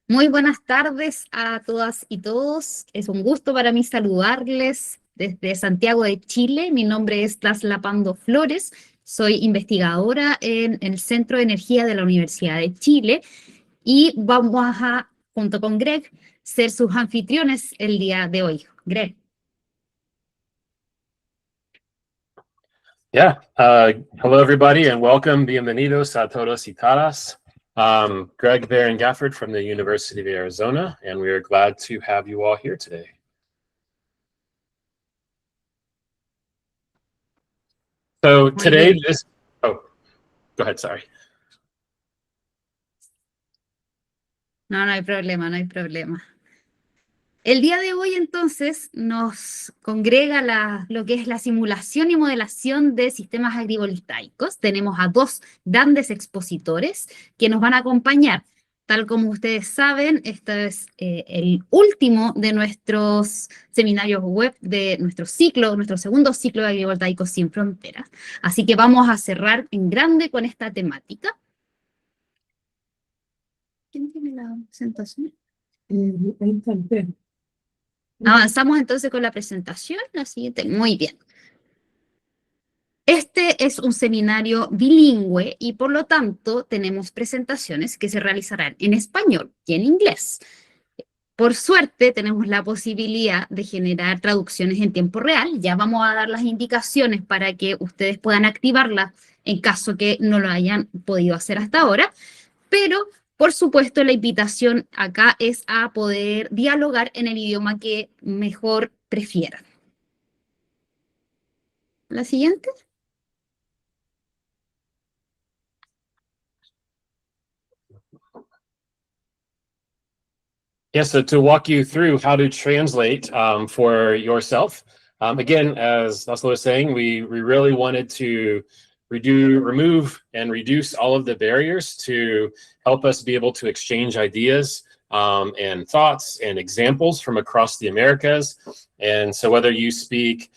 Muy buenas tardes a todas y todos. Es un gusto para mí saludarles desde Santiago de Chile. Mi nombre es Lapando Flores. Soy investigadora en el Centro de Energía de la Universidad de Chile y vamos a, junto con Greg, ser sus anfitriones el día de hoy. Greg. Yeah. Hello, everybody, and welcome. Bienvenidos a todos y todas. Greg Baron Gafford from the University of Arizona, and we are glad to have you all here today. So today, go ahead, sorry. No hay problema, no hay problema. El día de hoy, entonces, nos congrega lo que es la simulación y modelación de sistemas agrivoltaicos. Tenemos a dos grandes expositores que nos van a acompañar. Tal como ustedes saben, este es el último de nuestros seminarios web de nuestro segundo ciclo de Agrivoltaicos sin Fronteras. Así que vamos a cerrar en grande con esta temática. ¿Quién tiene la presentación? Avanzamos entonces con la presentación, la siguiente. Muy bien. Este es un seminario bilingüe y por lo tanto tenemos presentaciones que se realizarán en español y en inglés. Por suerte tenemos la posibilidad de generar traducciones en tiempo real. Ya vamos a dar las indicaciones para que ustedes puedan activarlas en caso que no lo hayan podido hacer hasta ahora. Pero, por supuesto, la invitación acá es a poder dialogar en el idioma que mejor prefieran. ¿La siguiente? Yeah, so to walk you through how to translate for yourself. Again, as Laszlo was saying, we really wanted to remove and reduce all of the barriers to help us be able to exchange ideas and thoughts and examples from across the Americas. And so whether you speak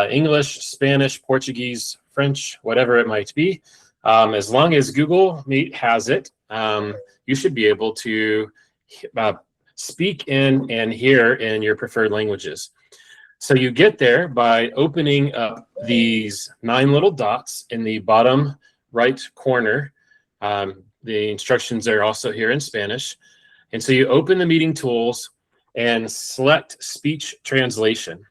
English, Spanish, Portuguese, French, whatever it might be, as long as Google Meet has it, you should be able to speak in and hear in your preferred languages. So you get there by opening up these 9 little dots in the bottom right corner. The instructions are also here in Spanish. And so you open the meeting tools and select speech translation.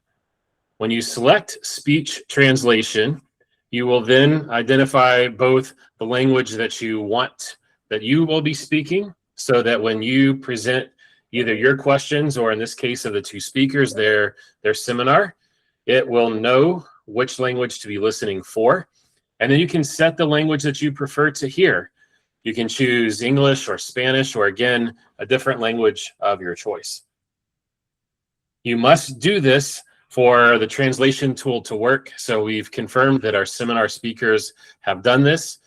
When you select speech translation, you will then identify both the language that you want, that you will be speaking, so that when you present either your questions or in this case of the two speakers, their seminar, it will know which language to be listening for. And then you can set the language that you prefer to hear. You can choose English or Spanish or again, a different language of your choice. You must do this for the translation tool to work. So we've confirmed that our seminar speakers have done this.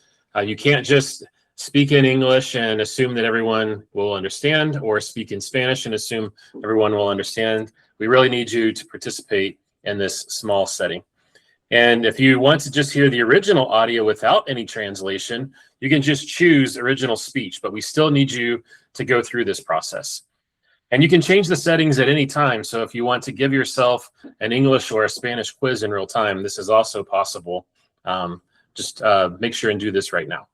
You can't just speak in English and assume that everyone will understand, or speak in Spanish and assume everyone will understand. We really need you to participate in this small setting. And if you want to just hear the original audio without any translation, you can just choose original speech, but we still need you to go through this process. And you can change the settings at any time. So if you want to give yourself an English or a Spanish quiz in real time, this is also possible. Just make sure and do this right now.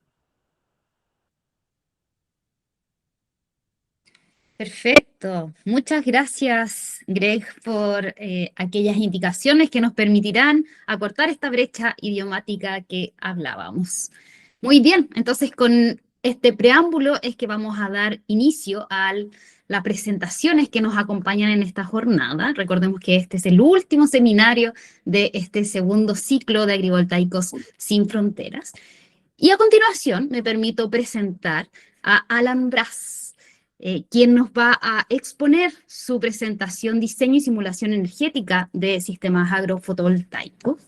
Perfecto. Muchas gracias, Greg, por aquellas indicaciones que nos permitirán acortar esta brecha idiomática que hablábamos. Muy bien, entonces con este preámbulo es que vamos a dar inicio a las presentaciones que nos acompañan en esta jornada. Recordemos que este es el último seminario de este segundo ciclo de Agrivoltaicos sin Fronteras. Y a continuación me permito presentar a Allan Braz, quien nos va a exponer su presentación Diseño y Simulación Energética de Sistemas Agrofotovoltaicos.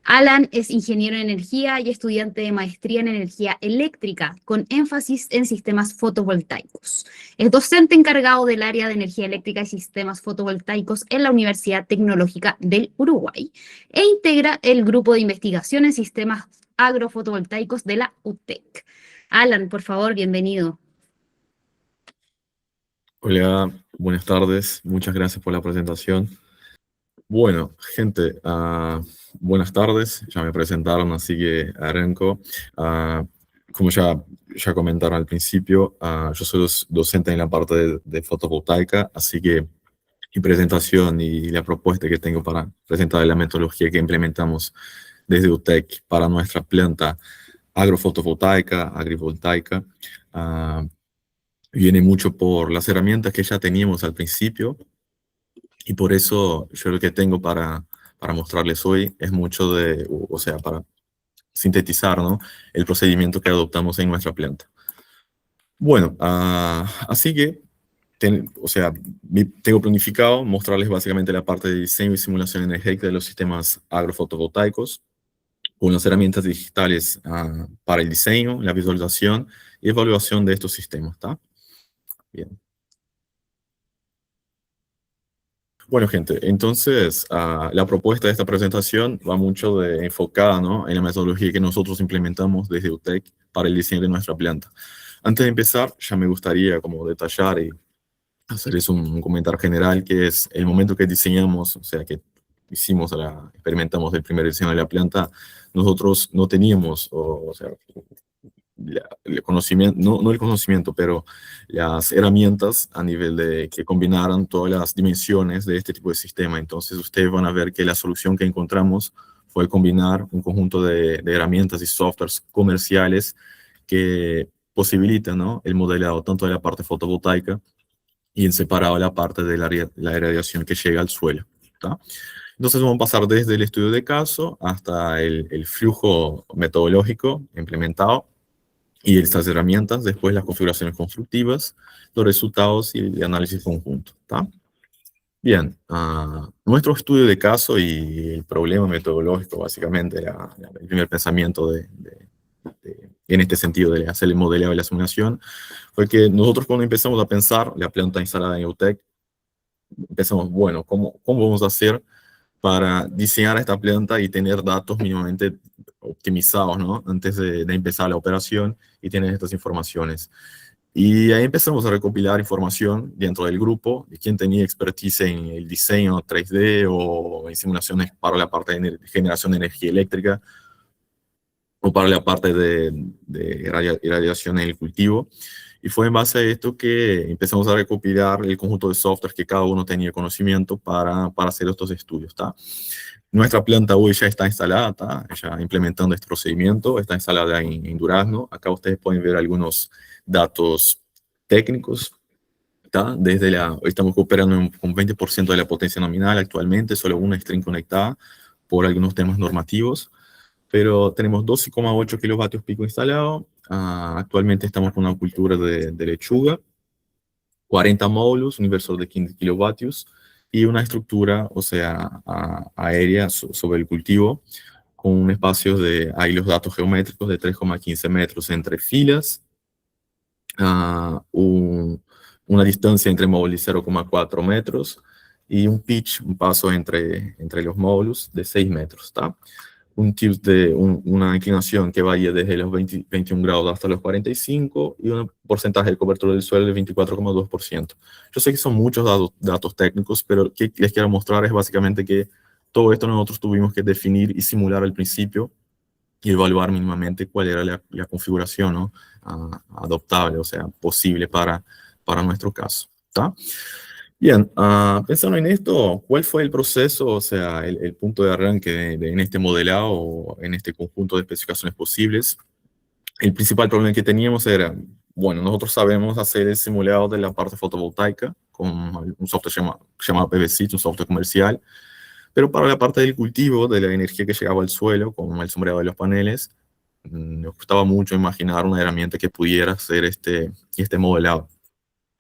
Allan es ingeniero en energía y estudiante de maestría en energía eléctrica, con énfasis en sistemas fotovoltaicos. Es docente encargado del área de energía eléctrica y sistemas fotovoltaicos en la Universidad Tecnológica del Uruguay e integra el grupo de investigación en sistemas agrofotovoltaicos de la UTEC. Allan, por favor, bienvenido. Hola, buenas tardes. Muchas gracias por la presentación. Bueno, gente, buenas tardes. Ya me presentaron, así que arranco. Ah, como ya comentaron al principio, yo soy docente en la parte de fotovoltaica, así que mi presentación y la propuesta que tengo para presentar la metodología que implementamos desde UTEC para nuestra planta agrofotovoltaica, agrivoltaica, ah, viene mucho por las herramientas que ya teníamos al principio y por eso yo lo que tengo para mostrarles hoy es mucho o sea, para sintetizar, ¿no?, el procedimiento que adoptamos en nuestra planta. Bueno, así que, o sea, tengo planificado mostrarles básicamente la parte de diseño y simulación energética de los sistemas agrofotovoltaicos con las herramientas digitales para el diseño, la visualización y evaluación de estos sistemas, ¿está? Bien. Bueno, gente, entonces la propuesta de esta presentación va mucho enfocada, ¿no?, en la metodología que nosotros implementamos desde UTEC para el diseño de nuestra planta. Antes de empezar, ya me gustaría como detallar y hacerles un comentario general, que es el momento que diseñamos, o sea, que experimentamos el primer diseño de la planta, nosotros no teníamos, o sea, el conocimiento, no el conocimiento, pero las herramientas a nivel de que combinaran todas las dimensiones de este tipo de sistema. Entonces ustedes van a ver que la solución que encontramos fue combinar un conjunto de herramientas y softwares comerciales que posibilitan, ¿no?, el modelado tanto de la parte fotovoltaica y en separado la parte de la irradiación que llega al suelo, ¿tá? Entonces vamos a pasar desde el estudio de caso hasta el flujo metodológico implementado y estas herramientas, después las configuraciones constructivas, los resultados y el análisis conjunto, ¿tá? Bien, nuestro estudio de caso y el problema metodológico, básicamente, el primer pensamiento en este sentido de hacer el modelado y la simulación, fue que nosotros cuando empezamos a pensar la planta instalada en UTEC, empezamos, bueno, ¿cómo vamos a hacer para diseñar esta planta y tener datos mínimamente optimizados, ¿no?, antes de empezar la operación y tener estas informaciones? Y ahí empezamos a recopilar información dentro del grupo de quien tenía expertise en el diseño 3D o en simulaciones para la parte de generación de energía eléctrica o para la parte de irradiación en el cultivo. Y fue en base a esto que empezamos a recopilar el conjunto de software que cada uno tenía conocimiento para hacer estos estudios, ¿está? Nuestra planta hoy ya está instalada, ¿está?, ya implementando este procedimiento, está instalada en Durazno. Acá ustedes pueden ver algunos datos técnicos, ¿está? Hoy estamos operando con 20% de la potencia nominal actualmente, solo una string conectada por algunos temas normativos, pero tenemos 12,8 kilovatios pico instalado. Actualmente estamos con una cultura de lechuga, 40 módulos, un inversor de 15 kilovatios y una estructura, o sea, aérea sobre el cultivo, con un espacio ahí los datos geométricos de 3,15 metros entre filas, una distancia entre módulos de 0,4 metros y un pitch, un paso entre los módulos de 6 metros, ¿está? Un tilt una inclinación que vaya desde los 21 grados hasta los 45 y un porcentaje de cobertura del suelo del 24,2%. Yo sé que son muchos datos técnicos, pero lo que les quiero mostrar es básicamente que todo esto nosotros tuvimos que definir y simular al principio y evaluar mínimamente cuál era la configuración, ¿no?, adoptable, o sea, posible para nuestro caso, ¿está? Bien, pensando en esto, ¿cuál fue el proceso, o sea, el punto de arranque en este modelado o en este conjunto de especificaciones posibles? El principal problema que teníamos era, bueno, nosotros sabemos hacer el simulado de la parte fotovoltaica con un software llamado PVC, un software comercial, pero para la parte del cultivo, de la energía que llegaba al suelo, con el sombreado de los paneles, nos costaba mucho imaginar una herramienta que pudiera hacer este modelado.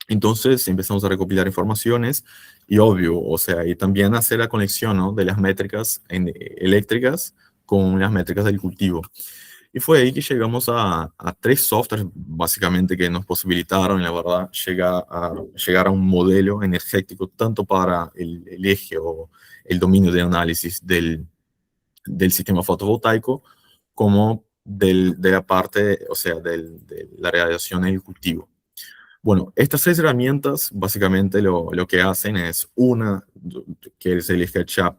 Entonces empezamos a recopilar informaciones y obvio, o sea, y también hacer la conexión, ¿no?, de las métricas eléctricas con las métricas del cultivo. Y fue ahí que llegamos a tres softwares, básicamente, que nos posibilitaron, la verdad, llegar a un modelo energético tanto para el eje o el dominio de análisis del sistema fotovoltaico como de la parte, o sea, de la radiación en el cultivo. Bueno, estas tres herramientas básicamente lo que hacen es una, que es el SketchUp.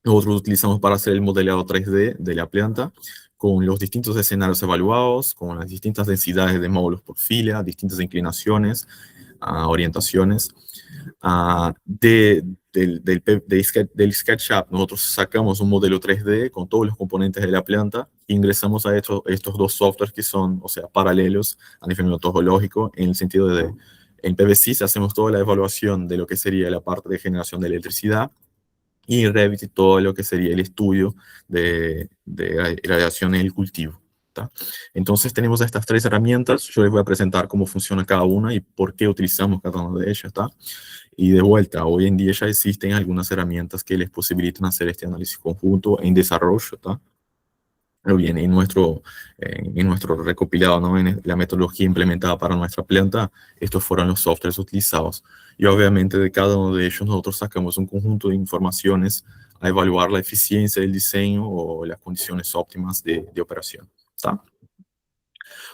Nosotros lo utilizamos para hacer el modelado 3D de la planta, con los distintos escenarios evaluados, con las distintas densidades de módulos por fila, distintas inclinaciones, orientaciones. Del SketchUp nosotros sacamos un modelo 3D con todos los componentes de la planta, ingresamos a estos dos softwares que son, o sea, paralelos a nivel metodológico, en el sentido de, en PVSys hacemos toda la evaluación de lo que sería la parte de generación de electricidad, y en Revit todo lo que sería el estudio de radiación en el cultivo. ¿Tá? Entonces tenemos estas tres herramientas, yo les voy a presentar cómo funciona cada una y por qué utilizamos cada una de ellas. ¿Tá? Y de vuelta, hoy en día ya existen algunas herramientas que les posibilitan hacer este análisis conjunto en desarrollo. ¿Tá? Pero bien, en nuestro recopilado, ¿no? En la metodología implementada para nuestra planta, estos fueron los softwares utilizados. Y obviamente de cada uno de ellos nosotros sacamos un conjunto de informaciones a evaluar la eficiencia del diseño o las condiciones óptimas de operación. ¿Está?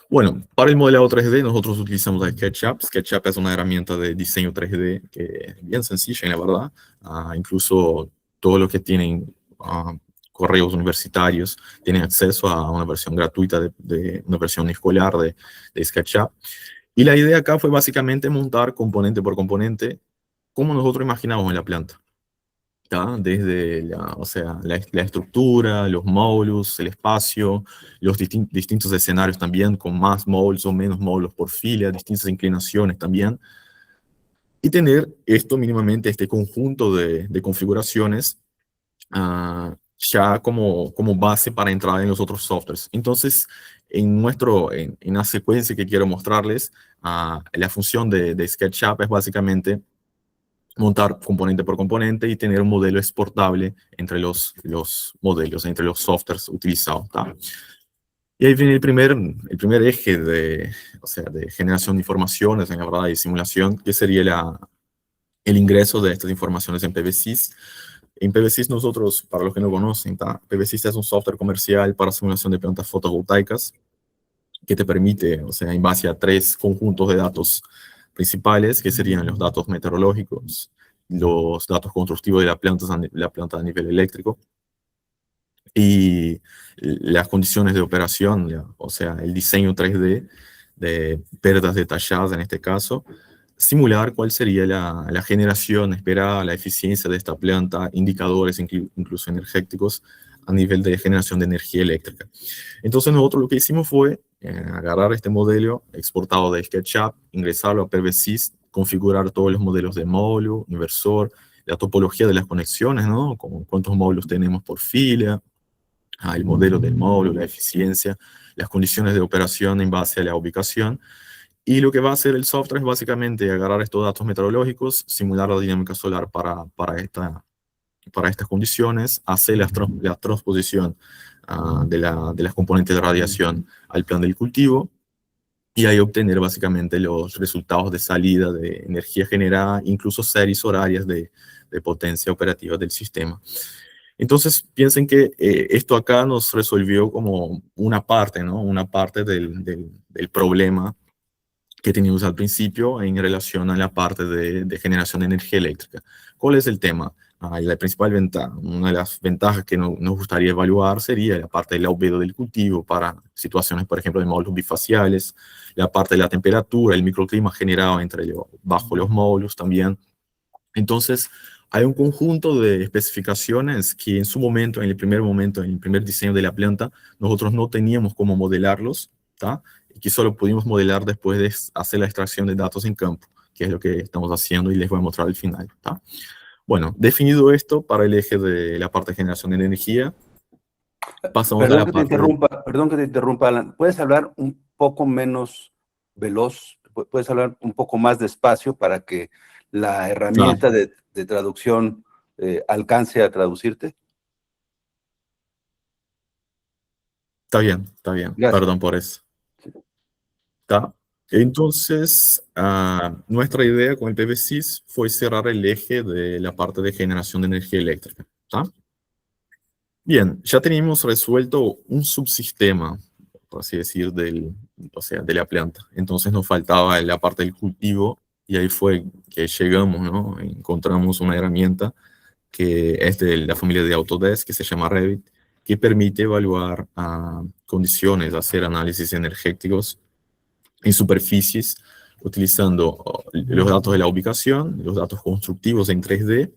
Bueno, para el modelado 3D nosotros utilizamos SketchUp. SketchUp es una herramienta de diseño 3D que es bien sencilla, la verdad. Incluso todo lo que tienen correos universitarios tienen acceso a una versión gratuita de una versión escolar de SketchUp. Y la idea acá fue básicamente montar componente por componente como nosotros imaginamos en la planta. ¿Tá? Desde o sea, la estructura, los módulos, el espacio, los distintos escenarios también, con más módulos o menos módulos por fila, distintas inclinaciones también. Y tener esto mínimamente, este conjunto de configuraciones ya como base para entrar en los otros softwares. Entonces, en la secuencia que quiero mostrarles, la función de SketchUp es básicamente montar componente por componente y tener un modelo exportable entre los modelos, entre los softwares utilizados. ¿Tá? Y ahí viene el primer eje o sea, de generación de informaciones, en la verdad, y simulación, que sería el ingreso de estas informaciones en PVSys. En PVSys nosotros, para los que no conocen, ¿tá? PVSys es un software comercial para simulación de plantas fotovoltaicas que te permite, o sea, en base a tres conjuntos de datos principales, que serían los datos meteorológicos, los datos constructivos de la planta a nivel eléctrico y las condiciones de operación, o sea, el diseño 3D de pérdidas detalladas en este caso, simular cuál sería la generación esperada, la eficiencia de esta planta, indicadores incluso energéticos a nivel de generación de energía eléctrica. Entonces nosotros lo que hicimos fue agarrar este modelo exportado de SketchUp, ingresarlo a PVSys, configurar todos los modelos de módulo, inversor, la topología de las conexiones, ¿no? Como cuántos módulos tenemos por fila, el modelo del módulo, la eficiencia, las condiciones de operación en base a la ubicación. Y lo que va a hacer el software es básicamente agarrar estos datos meteorológicos, simular la dinámica solar para estas condiciones, hacer la transposición de las componentes de radiación al plan del cultivo, y ahí obtener básicamente los resultados de salida de energía generada, incluso series horarias de potencia operativa del sistema. Entonces, piensen que esto acá nos resolvió como una parte, ¿no? Una parte del problema que teníamos al principio en relación a la parte de generación de energía eléctrica. ¿Cuál es el tema? La principal ventaja, una de las ventajas que nos gustaría evaluar sería la parte del albedo del cultivo para situaciones, por ejemplo, de módulos bifaciales, la parte de la temperatura, el microclima generado bajo los módulos también. Entonces, hay un conjunto de especificaciones que en su momento, en el primer diseño de la planta, nosotros no teníamos cómo modelarlos, ¿tá? Y que solo pudimos modelar después de hacer la extracción de datos en campo, que es lo que estamos haciendo y les voy a mostrar al final, ¿tá? Bueno, definido esto para el eje de la parte de generación de energía, pasamos a la parte... Perdón que te interrumpa, Alan. ¿Puedes hablar un poco menos veloz? ¿Puedes hablar un poco más despacio para que la herramienta de traducción alcance a traducirte? Está bien, Gracias. perdón por eso. ¿Tá? Entonces, nuestra idea con el PVSys fue cerrar el eje de la parte de generación de energía eléctrica. ¿Tá? Bien, ya teníamos resuelto un subsistema por así decir, de la planta. Entonces nos faltaba la parte del cultivo y ahí fue que llegamos, ¿no? Encontramos una herramienta que es de la familia de Autodesk, que se llama Revit, que permite evaluar condiciones, hacer análisis energéticos en superficies utilizando los datos de la ubicación, los datos constructivos en 3D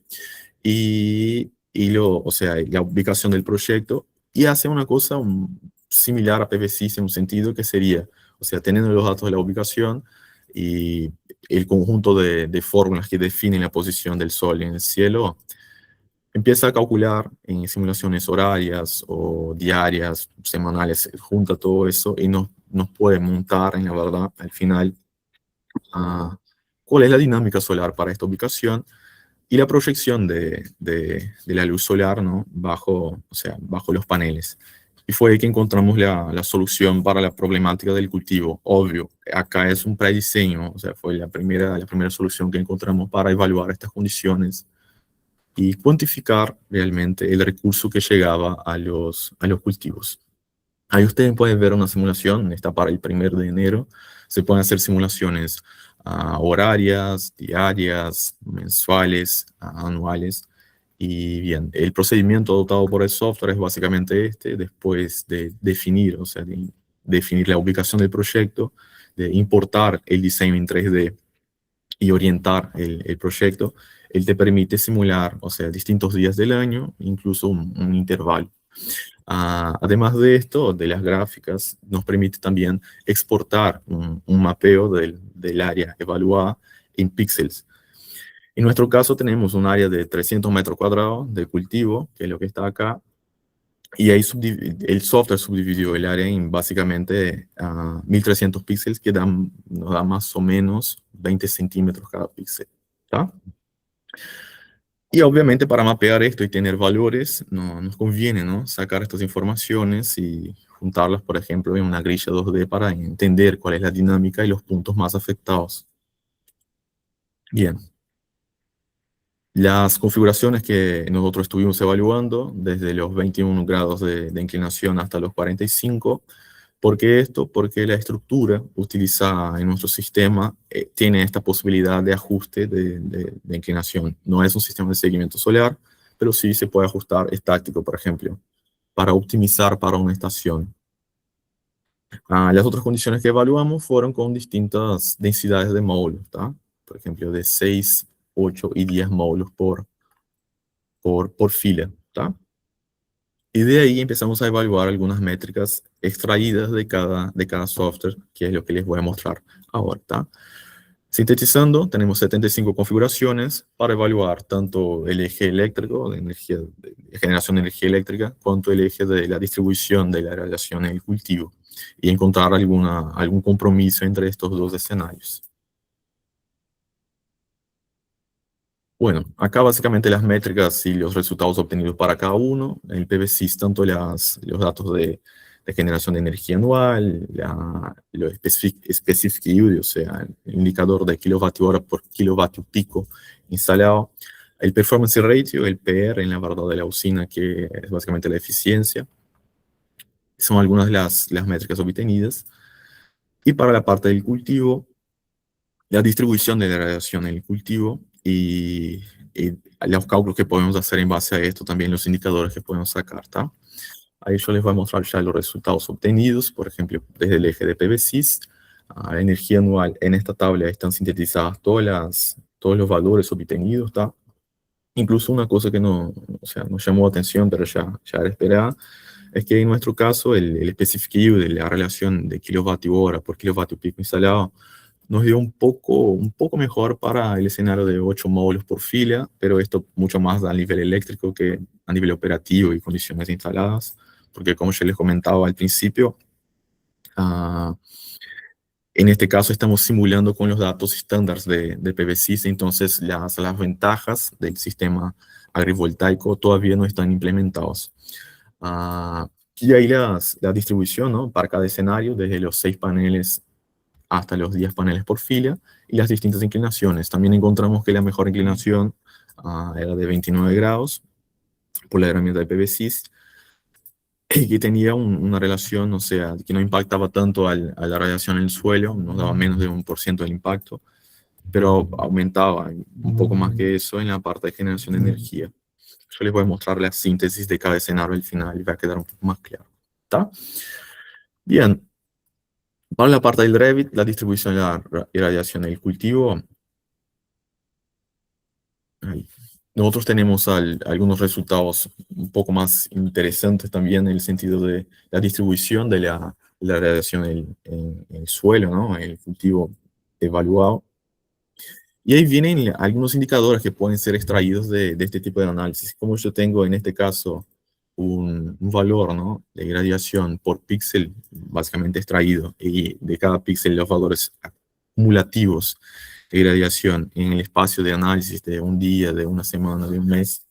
o sea, la ubicación del proyecto, y hace una cosa similar a PVSys en un sentido que sería, o sea, teniendo los datos de la ubicación y el conjunto de fórmulas que definen la posición del Sol en el cielo, empieza a calcular en simulaciones horarias o diarias, semanales, junta todo eso y nos puede montar, en la verdad, al final, cuál es la dinámica solar para esta ubicación y la proyección de la luz solar, ¿no? Bajo los paneles. Y fue ahí que encontramos la solución para la problemática del cultivo. Obvio, acá es un prediseño, o sea, fue la primera solución que encontramos para evaluar estas condiciones y cuantificar realmente el recurso que llegaba a los cultivos. Ahí ustedes pueden ver una simulación, está para el 1 de enero. Se pueden hacer simulaciones horarias, diarias, mensuales, anuales. Y bien, el procedimiento adoptado por el software es básicamente después de definir, o sea, de definir la ubicación del proyecto, de importar el diseño en 3D y orientar el proyecto, él te permite simular, o sea, distintos días del año, incluso un intervalo. Además de esto, de las gráficas, nos permite también exportar un mapeo del área evaluada en píxeles. En nuestro caso tenemos un área de 300 metros cuadrados de cultivo, que es lo que está acá, y ahí el software subdividió el área en básicamente 1300 píxeles, que nos da más o menos 20 centímetros cada píxel, ¿tá? Y obviamente para mapear esto y tener valores, nos conviene, ¿no? Sacar estas informaciones y juntarlas, por ejemplo, en una grilla 2D para entender cuál es la dinámica y los puntos más afectados. Bien. Las configuraciones que nosotros estuvimos evaluando, desde los 21 grados de inclinación hasta los 45. ¿Por qué esto? Porque la estructura utilizada en nuestro sistema tiene esta posibilidad de ajuste de inclinación. No es un sistema de seguimiento solar, pero sí se puede ajustar estático, por ejemplo, para optimizar para una estación. Las otras condiciones que evaluamos fueron con distintas densidades de módulos, ¿tá? Por ejemplo, de 6, 8 y 10 módulos por fila, ¿tá? Y de ahí empezamos a evaluar algunas métricas extraídas de cada software, que es lo que les voy a mostrar ahora, ¿tá? Sintetizando, tenemos 75 configuraciones para evaluar tanto el eje eléctrico, de generación de energía eléctrica, cuanto el eje de la distribución de la radiación en el cultivo, y encontrar algún compromiso entre estos dos escenarios. Bueno, acá básicamente las métricas y los resultados obtenidos para cada uno. El PVSys, tanto los datos de generación de energía anual, lo specific use, o sea, el indicador de kilovatio hora por kilovatio pico instalado, el performance ratio, el PR en la verdad de la usina, que es básicamente la eficiencia. Son algunas de las métricas obtenidas. Y para la parte del cultivo, la distribución de la radiación en el cultivo y los cálculos que podemos hacer en base a esto, también los indicadores que podemos sacar, ¿tá? Ahí yo les voy a mostrar ya los resultados obtenidos, por ejemplo, desde el eje de PVSys, la energía anual. En esta tabla están sintetizadas todos los valores obtenidos, ¿tá? Incluso una cosa que nos llamó la atención, pero ya era esperada, es que en nuestro caso el specific use de la relación de kilovatio hora por kilovatio pico instalado nos dio un poco mejor para el escenario de 8 módulos por fila, pero esto mucho más a nivel eléctrico que a nivel operativo y condiciones instaladas, porque como yo les comentaba al principio, en este caso estamos simulando con los datos estándares de PVSys, entonces las ventajas del sistema agrivoltaico todavía no están implementados. Y ahí la distribución, ¿no? Para cada escenario, desde los 6 paneles hasta los 10 paneles por fila, y las distintas inclinaciones. También encontramos que la mejor inclinación era de 29 grados por la herramienta de PVSys, y que tenía una relación, o sea, que no impactaba tanto a la radiación en el suelo, nos daba menos de 1% del impacto, pero aumentaba un poco más que eso en la parte de generación de energía. Yo les voy a mostrar la síntesis de cada escenario al final y va a quedar un poco más claro. ¿Está? Bien, para la parte del Revit, la distribución de la irradiación del cultivo. Ahí. Nosotros tenemos algunos resultados un poco más interesantes también en el sentido de la distribución de la radiación en el suelo, ¿no? En el cultivo evaluado. Y ahí vienen algunos indicadores que pueden ser extraídos de este tipo de análisis. Como yo tengo en este caso un valor, ¿no?, de irradiación por píxel, básicamente extraído, y de cada píxel los valores acumulativos de irradiación en el espacio de análisis de un día, de una semana, de un mes.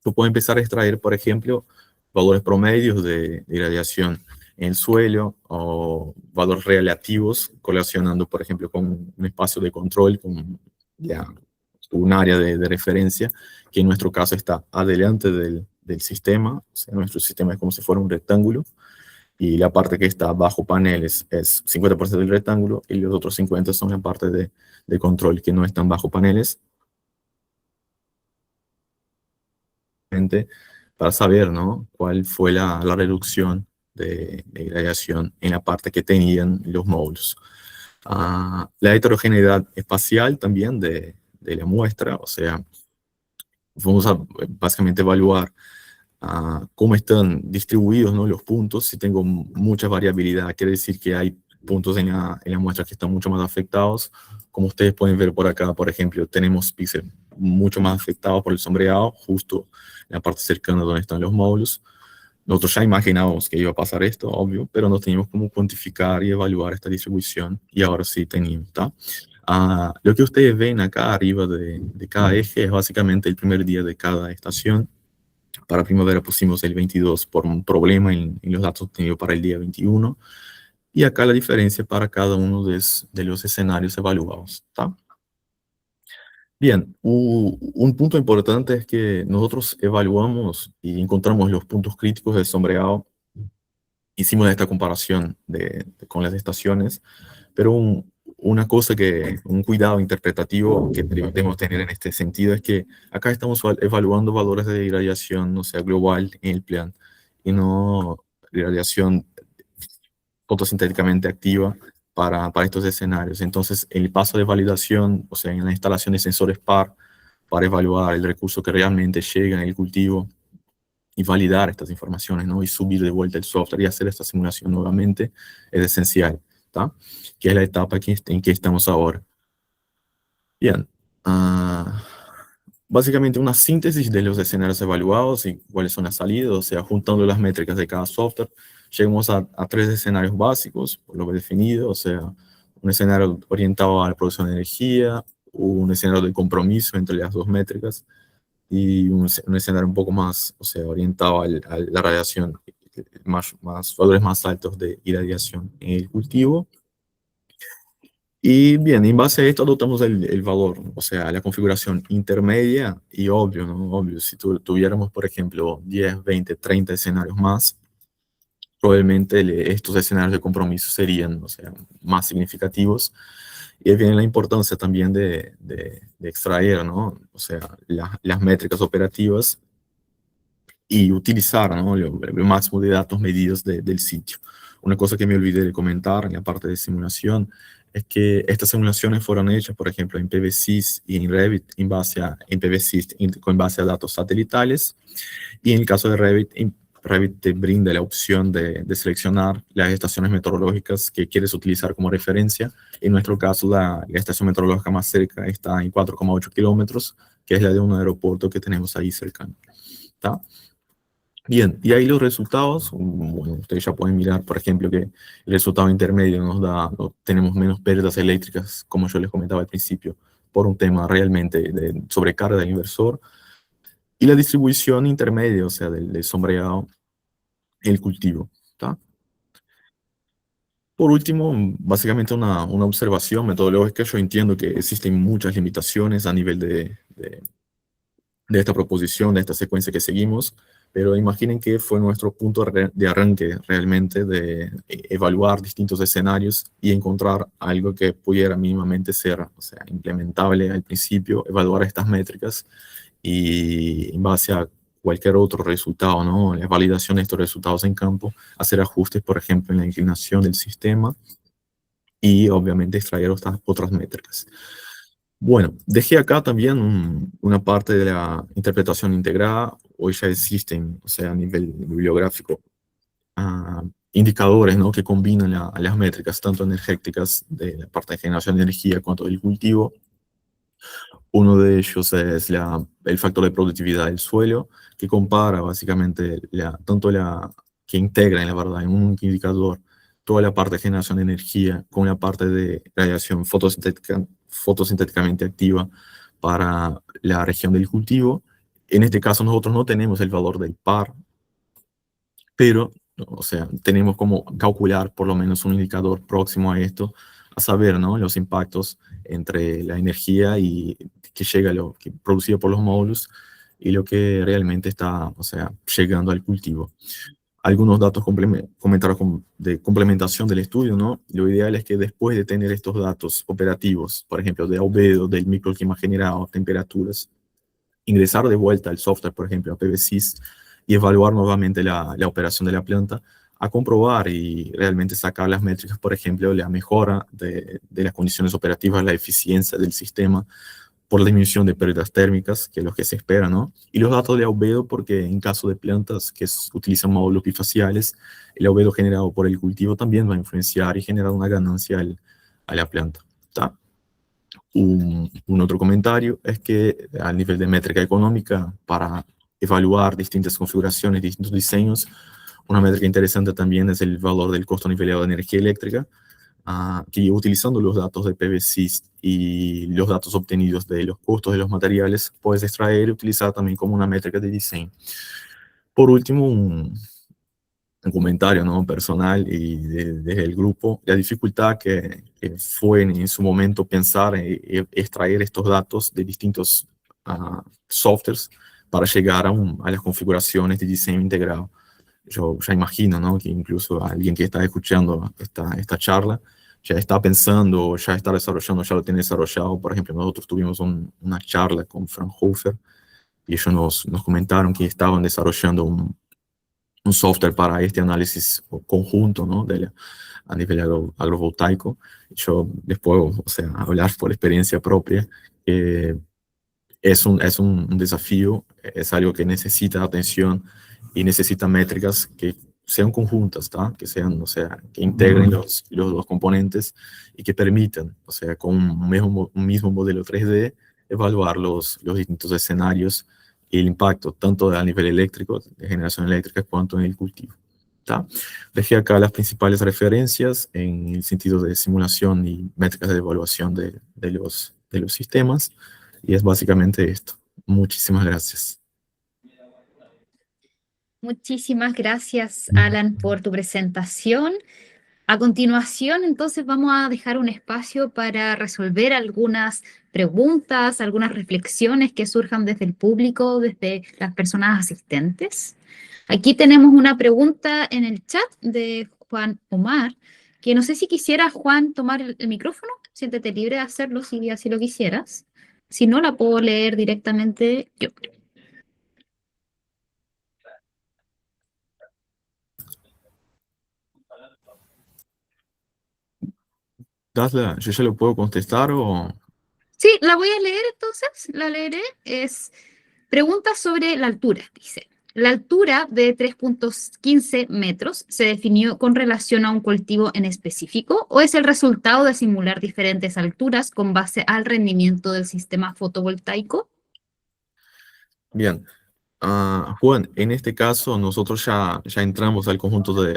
Yo puedo empezar a extraer, por ejemplo, valores promedios de irradiación en el suelo o valores relativos correlacionando, por ejemplo, con un espacio de control, con ya un área de referencia, que en nuestro caso está adelante del sistema. O sea, nuestro sistema es como si fuera un rectángulo, y la parte que está bajo paneles es 50% del rectángulo, y los otros 50% son la parte de control que no están bajo paneles, para saber, ¿no?, cuál fue la reducción de irradiación en la parte que tenían los módulos. La heterogeneidad espacial también de la muestra, o sea, vamos a básicamente evaluar cómo están distribuidos, ¿no?, los puntos. Si tengo mucha variabilidad, quiere decir que hay puntos en la muestra que están mucho más afectados. Como ustedes pueden ver por acá, por ejemplo, tenemos píxeles mucho más afectados por el sombreado, justo en la parte cercana donde están los módulos. Nosotros ya imaginábamos que iba a pasar esto, obvio, pero no teníamos cómo cuantificar y evaluar esta distribución, y ahora sí teníamos, ¿tá? Lo que ustedes ven acá arriba de cada eje es básicamente el primer día de cada estación. Para primavera pusimos el 22 por un problema en los datos obtenidos para el día 21. Y acá la diferencia para cada uno de los escenarios evaluados, ¿tá? Bien, un punto importante es que nosotros evaluamos y encontramos los puntos críticos del sombreado. Hicimos esta comparación con las estaciones, pero una cosa un cuidado interpretativo que debemos tener en este sentido es que acá estamos evaluando valores de irradiación, o sea, global en el plan, y no irradiación fotosintéticamente activa para estos escenarios. Entonces, el paso de validación, o sea, en la instalación de sensores par, para evaluar el recurso que realmente llega en el cultivo y validar estas informaciones, ¿no?, y subir de vuelta el software y hacer esta simulación nuevamente, es esencial, ¿tá? Que es la etapa en que estamos ahora. Bien, básicamente una síntesis de los escenarios evaluados y cuáles son las salidas, o sea, juntando las métricas de cada software, llegamos a 3 escenarios básicos, por lo definido, o sea, un escenario orientado a la producción de energía, un escenario de compromiso entre las dos métricas, y un escenario un poco más, o sea, orientado a la radiación, valores más altos de irradiación en el cultivo. Y bien, en base a esto adoptamos el valor, o sea, la configuración intermedia, y obvio, ¿no? Obvio, si tuviéramos, por ejemplo, 10, 20, 30 escenarios más, probablemente estos escenarios de compromiso serían, o sea, más significativos. Y ahí viene la importancia también de extraer, ¿no?, o sea, las métricas operativas y utilizar, ¿no?, el máximo de datos medidos del sitio. Una cosa que me olvidé de comentar en la parte de simulación es que estas simulaciones fueron hechas, por ejemplo, en PVSys y en Revit con base a datos satelitales, y en el caso de Revit, Revit te brinda la opción de seleccionar las estaciones meteorológicas que quieres utilizar como referencia. En nuestro caso, la estación meteorológica más cerca está en 4,8 kilómetros, que es la de un aeropuerto que tenemos ahí cercano, ¿tá? Bien, y ahí los resultados, bueno, ustedes ya pueden mirar, por ejemplo, que el resultado intermedio tenemos menos pérdidas eléctricas, como yo les comentaba al principio, por un tema realmente de sobrecarga del inversor, y la distribución intermedia, o sea, del sombreado, el cultivo, ¿tá? Por último, básicamente una observación metodológica. Yo entiendo que existen muchas limitaciones a nivel de esta proposición, de esta secuencia que seguimos, Pero imaginen que fue nuestro punto de arranque realmente de evaluar distintos escenarios y encontrar algo que pudiera mínimamente ser, o sea, implementable al principio, evaluar estas métricas y en base a cualquier otro resultado, ¿no? La validación de estos resultados en campo, hacer ajustes, por ejemplo, en la inclinación del sistema y obviamente extraer otras métricas. Bueno, dejé acá también una parte de la interpretación integrada. Hoy ya existen, o sea, a nivel bibliográfico, indicadores, ¿no? Que combinan las métricas, tanto energéticas de la parte de generación de energía cuanto del cultivo. Uno de ellos es el factor de productividad del suelo, que compara básicamente que integra en la verdad en un único indicador toda la parte de generación de energía con la parte de radiación fotosintéticamente activa para la región del cultivo. En este caso nosotros no tenemos el valor del par, pero, o sea, tenemos como calcular por lo menos un indicador próximo a esto, a saber, ¿no? Los impactos entre la energía y que llega que producido por los módulos y lo que realmente está, o sea, llegando al cultivo. Algunos datos comentarios de complementación del estudio, ¿no? Lo ideal es que después de tener estos datos operativos, por ejemplo, de albedo, del microclima generado, temperaturas, ingresar de vuelta al software, por ejemplo, a PVSys, y evaluar nuevamente la operación de la planta, a comprobar y realmente sacar las métricas, por ejemplo, la mejora de las condiciones operativas, la eficiencia del sistema, por la disminución de pérdidas térmicas, que es lo que se espera, ¿no? Y los datos de albedo, porque en caso de plantas que utilizan módulos bifaciales, el albedo generado por el cultivo también va a influenciar y generar una ganancia a la planta, ¿tá? Un otro comentario es que a nivel de métrica económica, para evaluar distintas configuraciones, distintos diseños, una métrica interesante también es el valor del costo nivelado de energía eléctrica, que utilizando los datos de PVSys y los datos obtenidos de los costos de los materiales, puedes extraer y utilizar también como una métrica de diseño. Por último, un comentario, ¿no? Personal y desde el grupo, la dificultad que fue en su momento pensar extraer estos datos de distintos softwares para llegar a las configuraciones de diseño integrado. Yo ya imagino, ¿no? Que incluso alguien que está escuchando esta charla ya está pensando, ya está desarrollando, ya lo tiene desarrollado. Por ejemplo, nosotros tuvimos una charla con Fraunhofer y ellos nos comentaron que estaban desarrollando un software para este análisis conjunto, ¿no? A nivel agrovoltaico. Yo les puedo, o sea, hablar por experiencia propia. Es un desafío, es algo que necesita atención y necesita métricas que sean conjuntas, ¿tá? Que sean, o sea, que integren los dos componentes y que permitan, o sea, con un mismo modelo 3D, evaluar los distintos escenarios y el impacto, tanto a nivel eléctrico, de generación eléctrica, cuanto en el cultivo, ¿tá? Dejé acá las principales referencias en el sentido de simulación y métricas de evaluación de los sistemas. Y es básicamente esto. Muchísimas gracias. Muchísimas gracias, Allan, por tu presentación. A continuación, entonces, vamos a dejar un espacio para resolver algunas preguntas, algunas reflexiones que surjan desde el público, desde las personas asistentes. Aquí tenemos una pregunta en el chat de Juan Omar, que no sé si quisiera, Juan, tomar el micrófono. Siéntete libre de hacerlo si así lo quisieras. Si no, la puedo leer directamente yo. ¿Yo ya lo puedo contestar o...? Sí, la voy a leer entonces, la leeré. Es pregunta sobre la altura, dice. La altura de 3.15 metros se definió con relación a un cultivo en específico o es el resultado de simular diferentes alturas con base al rendimiento del sistema fotovoltaico? Bien. Juan, en este caso nosotros ya entramos al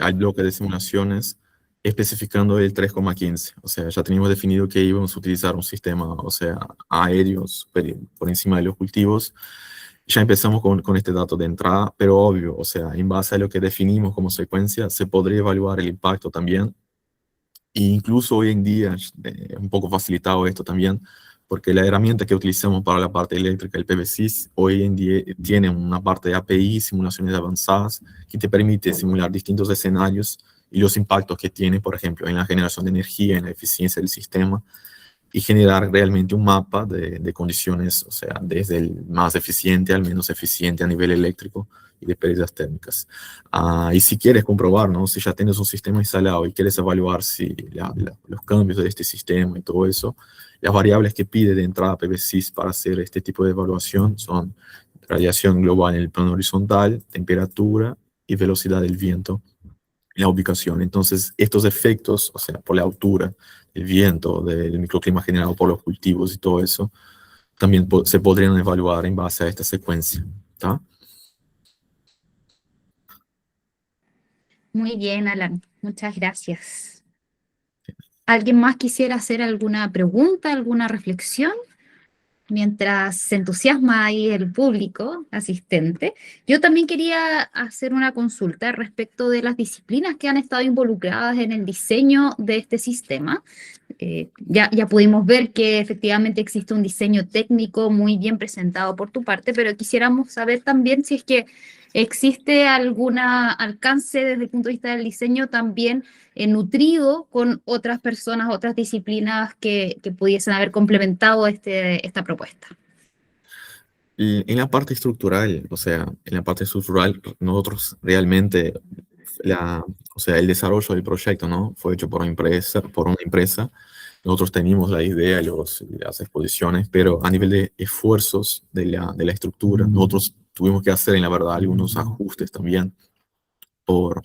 al bloque de simulaciones especificando el 3,15. O sea, ya teníamos definido que íbamos a utilizar un sistema, o sea, aéreo por encima de los cultivos. Ya empezamos con este dato de entrada, pero obvio, o sea, en base a lo que definimos como secuencia, se podría evaluar el impacto también. E incluso hoy en día, un poco facilitado esto también, porque la herramienta que utilizamos para la parte eléctrica, el PV6, hoy en día tiene una parte de API, simulaciones avanzadas, que te permite simular distintos escenarios y los impactos que tiene, por ejemplo, en la generación de energía, en la eficiencia del sistema, y generar realmente un mapa de condiciones, o sea, desde el más eficiente al menos eficiente a nivel eléctrico y de pérdidas térmicas. Y si quieres comprobar, ¿no? Si ya tienes un sistema instalado y quieres evaluar si los cambios de este sistema y todo eso, las variables que pide de entrada PV6 para hacer este tipo de evaluación son radiación global en el plano horizontal, temperatura y velocidad del viento, la ubicación. Entonces, estos efectos, o sea, por la altura, el viento, del microclima generado por los cultivos y todo eso, también se podrían evaluar en base a esta secuencia, ¿tá? Muy bien, Alan. Muchas gracias. ¿Alguien más quisiera hacer alguna pregunta, alguna reflexión? Mientras se entusiasma ahí el público asistente, yo también quería hacer una consulta respecto de las disciplinas que han estado involucradas en el diseño de este sistema. Ya pudimos ver que efectivamente existe un diseño técnico muy bien presentado por tu parte, pero quisiéramos saber también si es que existe algún alcance desde el punto de vista del diseño también nutrido con otras personas, otras disciplinas que pudiesen haber complementado esta propuesta. Y en la parte estructural, o sea, en la parte estructural, nosotros realmente, o sea, el desarrollo del proyecto, ¿no? Fue hecho por una empresa. Nosotros teníamos la idea, las exposiciones, pero a nivel de esfuerzos de la estructura, nosotros tuvimos que hacer, en la verdad, algunos ajustes también por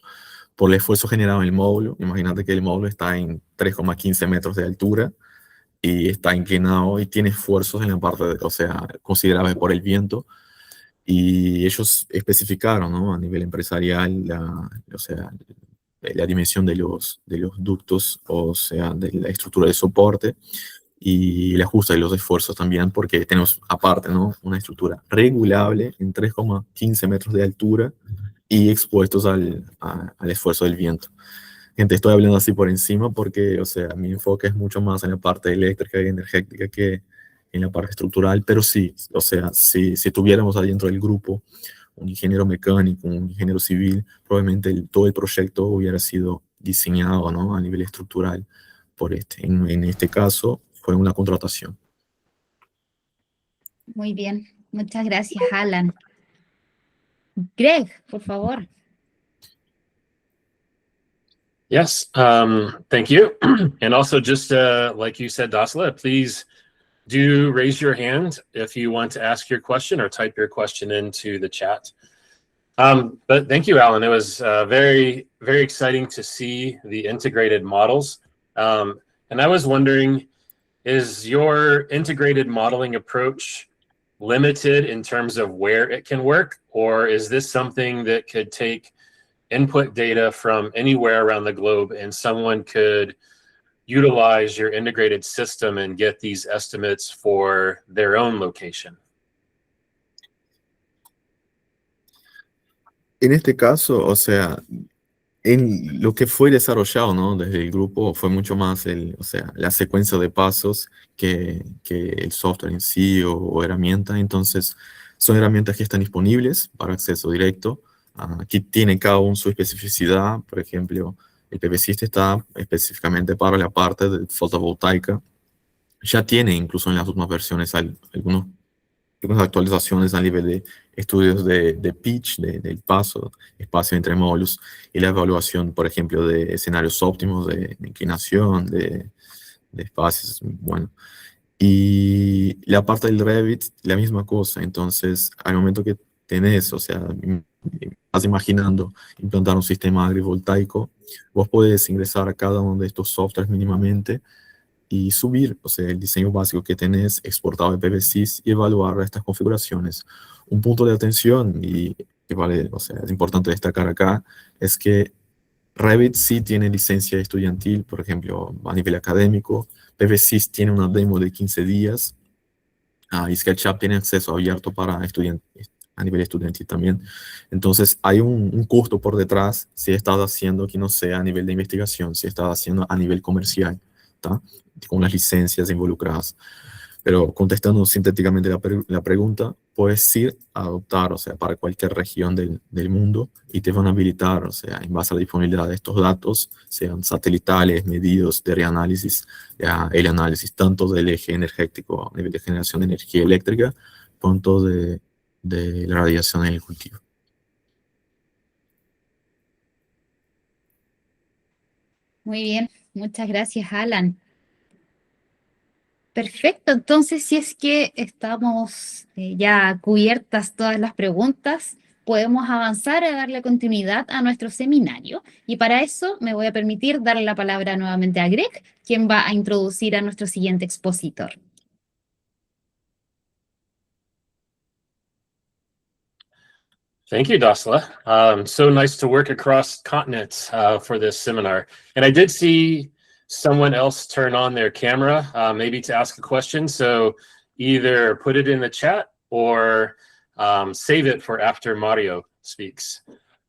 el esfuerzo generado en el módulo. Imagínate que el módulo está en 3,15 metros de altura y está inclinado y tiene esfuerzos en la parte, o sea, considerables por el viento. Y ellos especificaron, ¿no? A nivel empresarial, o sea, la dimensión de los ductos, o sea, de la estructura de soporte y el ajuste de los esfuerzos también, porque tenemos aparte, ¿no? Una estructura regulable en 3,15 metros de altura y expuestos al esfuerzo del viento. Gente, estoy hablando así por encima porque, o sea, mi enfoque es mucho más en la parte eléctrica y energética que en la parte estructural, pero sí, o sea, si tuviéramos adentro del grupo un ingeniero mecánico, un ingeniero civil, probablemente todo el proyecto hubiera sido diseñado, ¿no? A nivel estructural. En este caso, fue una contratación. Muy bien, muchas gracias, Alan. Greg, por favor. Yes, thank you. And also just like you said, Dasla, please do raise your hand if you want to ask your question or type your question into the chat. But thank you, Alan. It was very, very exciting to see the integrated models. And I was wondering, is your integrated modeling approach limited in terms of where it can work? Or is this something that could take input data from anywhere around the globe and someone could utilize your integrated system and get these estimates for their own location? En este caso, o sea, en lo que fue desarrollado, ¿no? Desde el grupo fue mucho más o sea, la secuencia de pasos que el software en sí o herramienta. Entonces, son herramientas que están disponibles para acceso directo. Aquí tiene cada uno su especificidad. Por ejemplo, el PV6 está específicamente para la parte de fotovoltaica. Ya tiene incluso en las últimas versiones algunas actualizaciones a nivel de estudios de pitch, del paso, espacio entre módulos, y la evaluación, por ejemplo, de escenarios óptimos de inclinación, de espacios, bueno. Y la parte del Revit, la misma cosa. Entonces, al momento que tenés, o sea, estás imaginando implantar un sistema agrivoltaico, vos podés ingresar a cada uno de estos softwares mínimamente y subir, o sea, el diseño básico que tenés exportado de PV6 y evaluar estas configuraciones. Un punto de atención y que vale, o sea, es importante destacar acá, es que Revit sí tiene licencia estudiantil, por ejemplo, a nivel académico. PV6 tiene una demo de 15 días. Y SketchUp tiene acceso abierto para estudiantes a nivel estudiantil también. Entonces, hay un costo por detrás si estás haciendo que no sea a nivel de investigación, si estás haciendo a nivel comercial, ¿tá? Con las licencias involucradas. Pero contestando sintéticamente la pregunta, puedes ir a adoptar, o sea, para cualquier región del mundo y te van a habilitar, o sea, en base a la disponibilidad de estos datos, sean satelitales, medidos de reanálisis, ya el análisis tanto del eje energético a nivel de generación de energía eléctrica, cuanto de la radiación en el cultivo. Muy bien, muchas gracias, Alan. Perfecto, entonces si es que estamos ya cubiertas todas las preguntas, podemos avanzar a darle continuidad a nuestro seminario. Y para eso me voy a permitir darle la palabra nuevamente a Greg, quien va a introducir a nuestro siguiente expositor. Thank you, Dasla. So nice to work across continents for this seminar. And I did see someone else turn on their camera, maybe to ask a question. So either put it in the chat or save it for after Mario speaks.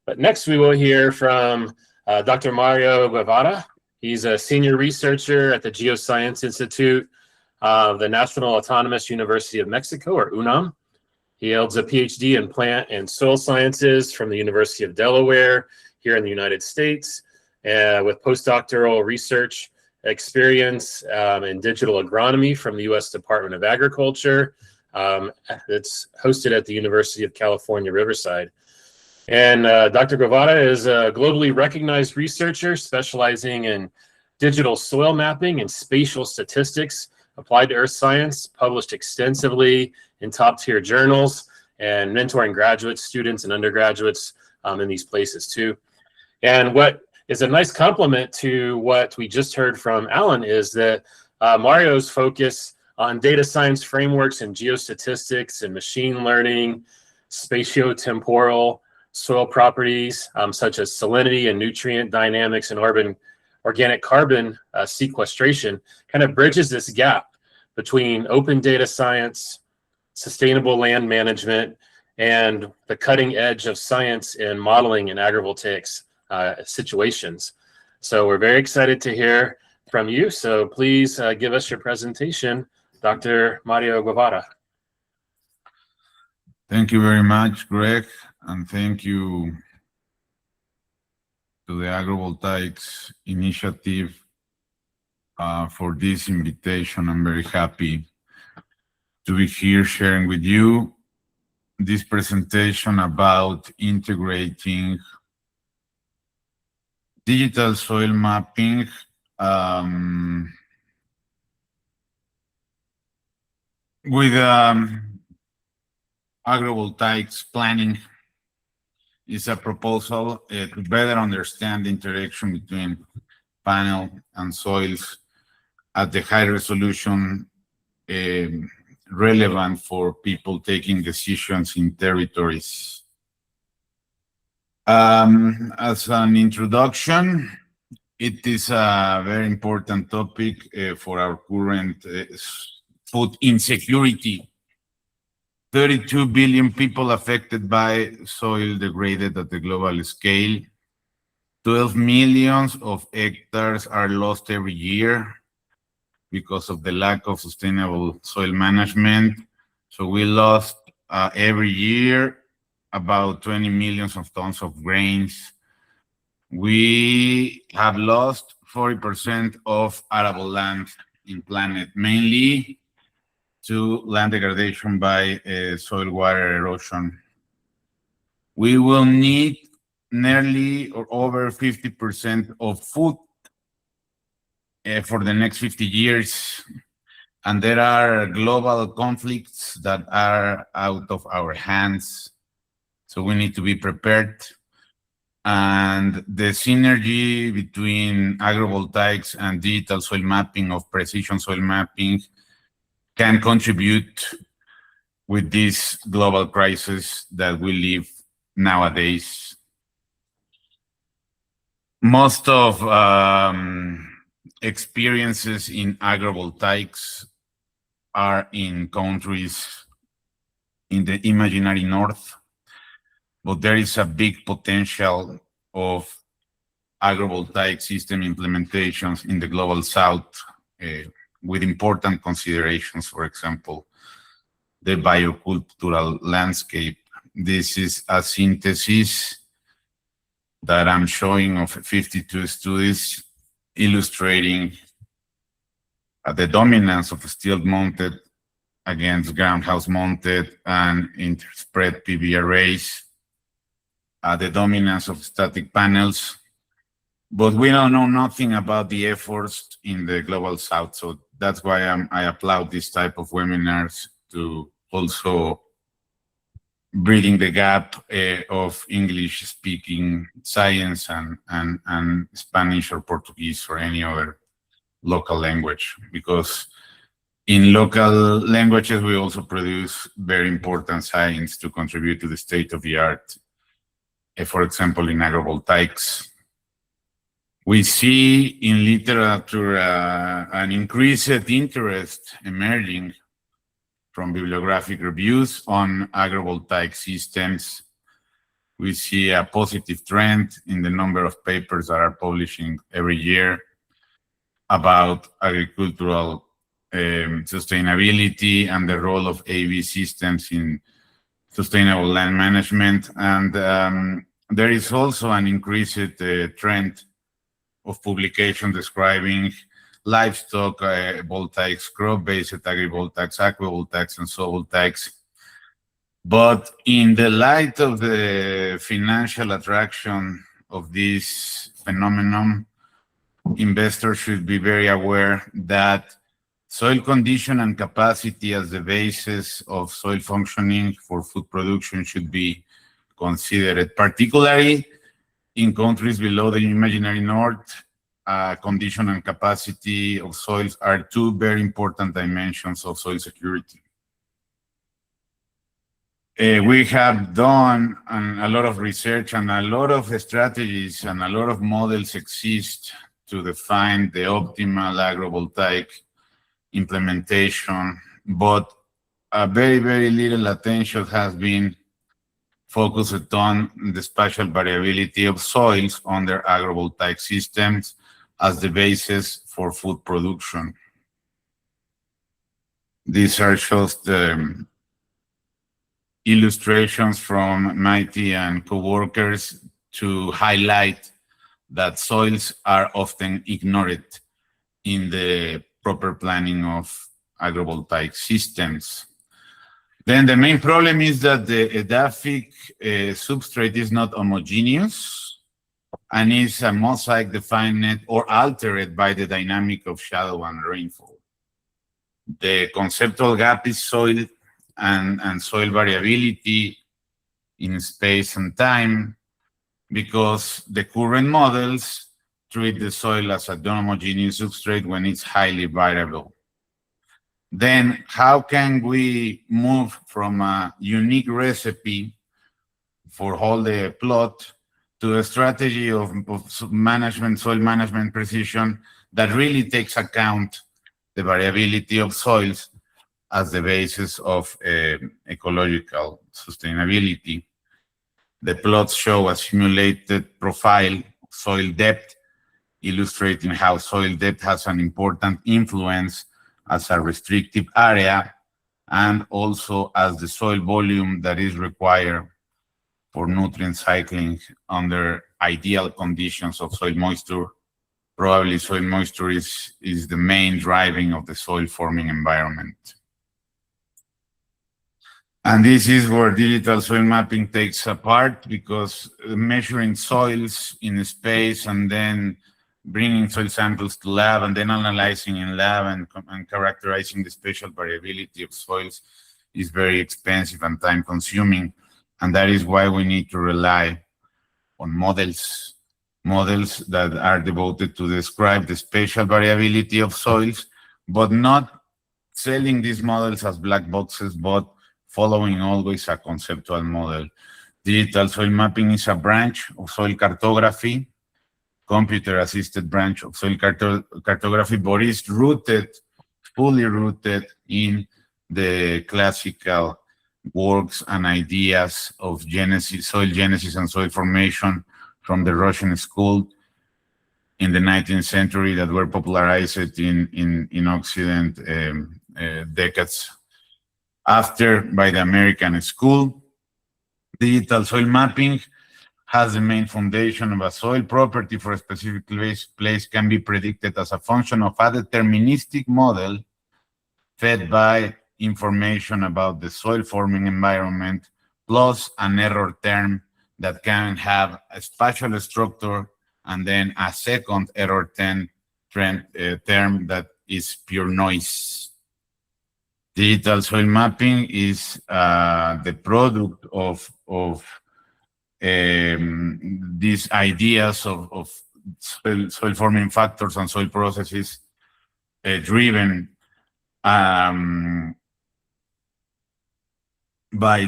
But next we will hear from Dr. Mario Guevara. He's a senior researcher at the Geoscience Institute of the National Autonomous University of Mexico, or UNAM. He holds a PhD in plant and soil sciences from the University of Delaware here in the United States, with postdoctoral research experience in digital agronomy from the U.S. Department of Agriculture. It's hosted at the University of California, Riverside. And Dr. Guevara is a globally recognized researcher specializing in digital soil mapping and spatial statistics applied to earth science, published extensively in top-tier journals, and mentoring graduate students and undergraduates in these places too. And what is a nice complement to what we just heard from Allan is that Mario's focus on data science frameworks and geostatistics and machine learning, spatiotemporal soil properties such as salinity and nutrient dynamics and organic carbon sequestration kind of bridges this gap between open data science, sustainable land management, and the cutting edge of science in modeling and agrivoltaics situations. So we're very excited to hear from you. So please give us your presentation, Dr. Mario Guevara. Thank you very much, Greg, and thank you to the Agrivoltaics initiative for this invitation. I'm very happy to be here sharing with you this presentation about integrating digital soil mapping with agrivoltaics planning. Is a proposal to better understand the interaction between panel and soils at the high resolution relevant for people taking decisions in territories. As an introduction, it is a very important topic for our current food insecurity. 32 billion people affected by soil degraded at the global scale. 12 million of hectares are lost every year because of the lack of sustainable soil management. So we lost every year about 20 million of tons of grains. We have lost 40% of arable land in planet, mainly to land degradation by soil water erosion. We will need nearly or over 50% of food for the next 50 years. And there are global conflicts that are out of our hands. So we need to be prepared. And the synergy between agrivoltaics and digital soil mapping of precision soil mapping can contribute with this global crisis that we live nowadays. Most of experiences in agrivoltaics are in countries in the imaginary north, but there is a big potential of agrivoltaic system implementations in the global south, with important considerations. For example, the biocultural landscape. This is a synthesis that I'm showing of 52 studies illustrating the dominance of stilt mounted against groundhouse mounted and interspread PV arrays, the dominance of static panels, but we don't know nothing about the efforts in the global south. So that's why I applaud this type of webinars to also bridging the gap of English speaking science and Spanish or Portuguese or any other local language, because in local languages we also produce very important science to contribute to the state of the art. For example, in agrivoltaics, we see in literature an increased interest emerging from bibliographic reviews on agrivoltaic systems. We see a positive trend in the number of papers that are publishing every year about agricultural sustainability and the role of AV systems in sustainable land management. And there is also an increased trend of publication describing livestock voltaics, crop-based agrivoltaics, aquavoltaics, and zoovoltaics. But in the light of the financial attraction of this phenomenon, investors should be very aware that soil condition and capacity as the basis of soil functioning for food production should be considered, particularly in countries below the imaginary north. Condition and capacity of soils are two very important dimensions of soil security. We have done a lot of research, and a lot of strategies and a lot of models exist to define the optimal agrovoltaic implementation, but very, very little attention has been focused on the spatial variability of soils under agrovoltaic systems as the basis for food production. These are just illustrations from Mighty and co-workers to highlight that soils are often ignored in the proper planning of agrivoltaic systems. Then the main problem is that the edaphic substrate is not homogeneous and is a mosaic defined or altered by the dynamic of shadow and rainfall. The conceptual gap is soil and soil variability in space and time, because the current models treat the soil as a non-homogeneous substrate when it's highly variable. Then how can we move from a unique recipe for all the plot to a strategy of management, soil management precision that really takes account the variability of soils as the basis of ecological sustainability? The plots show a simulated profile of soil depth, illustrating how soil depth has an important influence as a restrictive area and also as the soil volume that is required for nutrient cycling under ideal conditions of soil moisture. Probably soil moisture is the main driving of the soil forming environment. And this is where digital soil mapping takes a part, because measuring soils in space and then bringing soil samples to lab and then analyzing in lab and characterizing the spatial variability of soils is very expensive and time consuming. And that is why we need to rely on models that are devoted to describe the spatial variability of soils, but not selling these models as black boxes, but following always a conceptual model. Digital soil mapping is a branch of soil cartography, computer-assisted branch of soil cartography, but is fully rooted in the classical works and ideas of soil genesis and soil formation from the Russian school. in the 19th century that were popularized in Occident decades after by the American school. Digital soil mapping has the main foundation of a soil property for a specific place can be predicted as a function of a deterministic model fed by information about the soil forming environment plus an error term that can have a spatial structure and then a second error term that is pure noise. Digital soil mapping is the product of these ideas of soil forming factors and soil processes driven by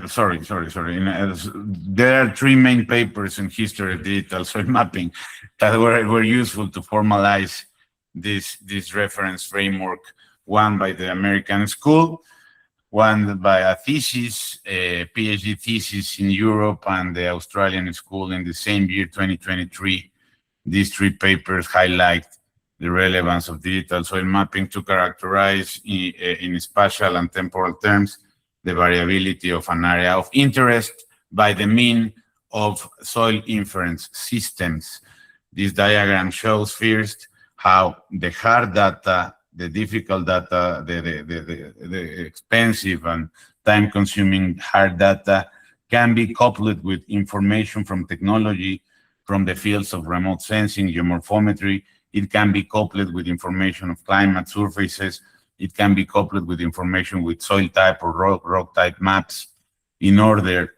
sorry. There are three main papers in history of digital soil mapping that were useful to formalize this reference framework. One by the American school, one by a thesis, a PhD thesis in Europe, and the Australian school in the same year, 2023. These three papers highlight the relevance of digital soil mapping to characterize in spatial and temporal terms the variability of an area of interest by the mean of soil inference systems. This diagram shows first how the hard data, the difficult data, the expensive and time-consuming hard data can be coupled with information from technology from the fields of remote sensing, geomorphometry. It can be coupled with information of climate surfaces. It can be coupled with information with soil type or rock type maps in order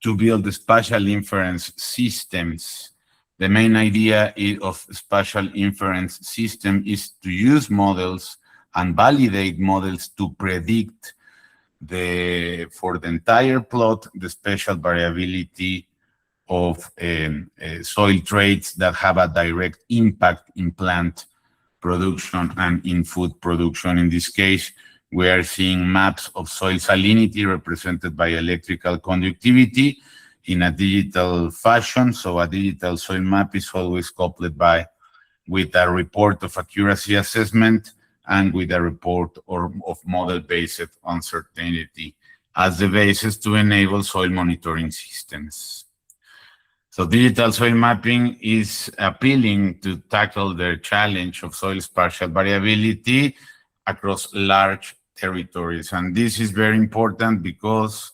to build the spatial inference systems. The main idea of spatial inference system is to use models and validate models to predict for the entire plot the spatial variability of soil traits that have a direct impact in plant production and in food production. In this case, we are seeing maps of soil salinity represented by electrical conductivity in a digital fashion. So a digital soil map is always coupled with a report of accuracy assessment and with a report of model-based uncertainty as the basis to enable soil monitoring systems. So digital soil mapping is appealing to tackle the challenge of soil spatial variability across large territories. And this is very important because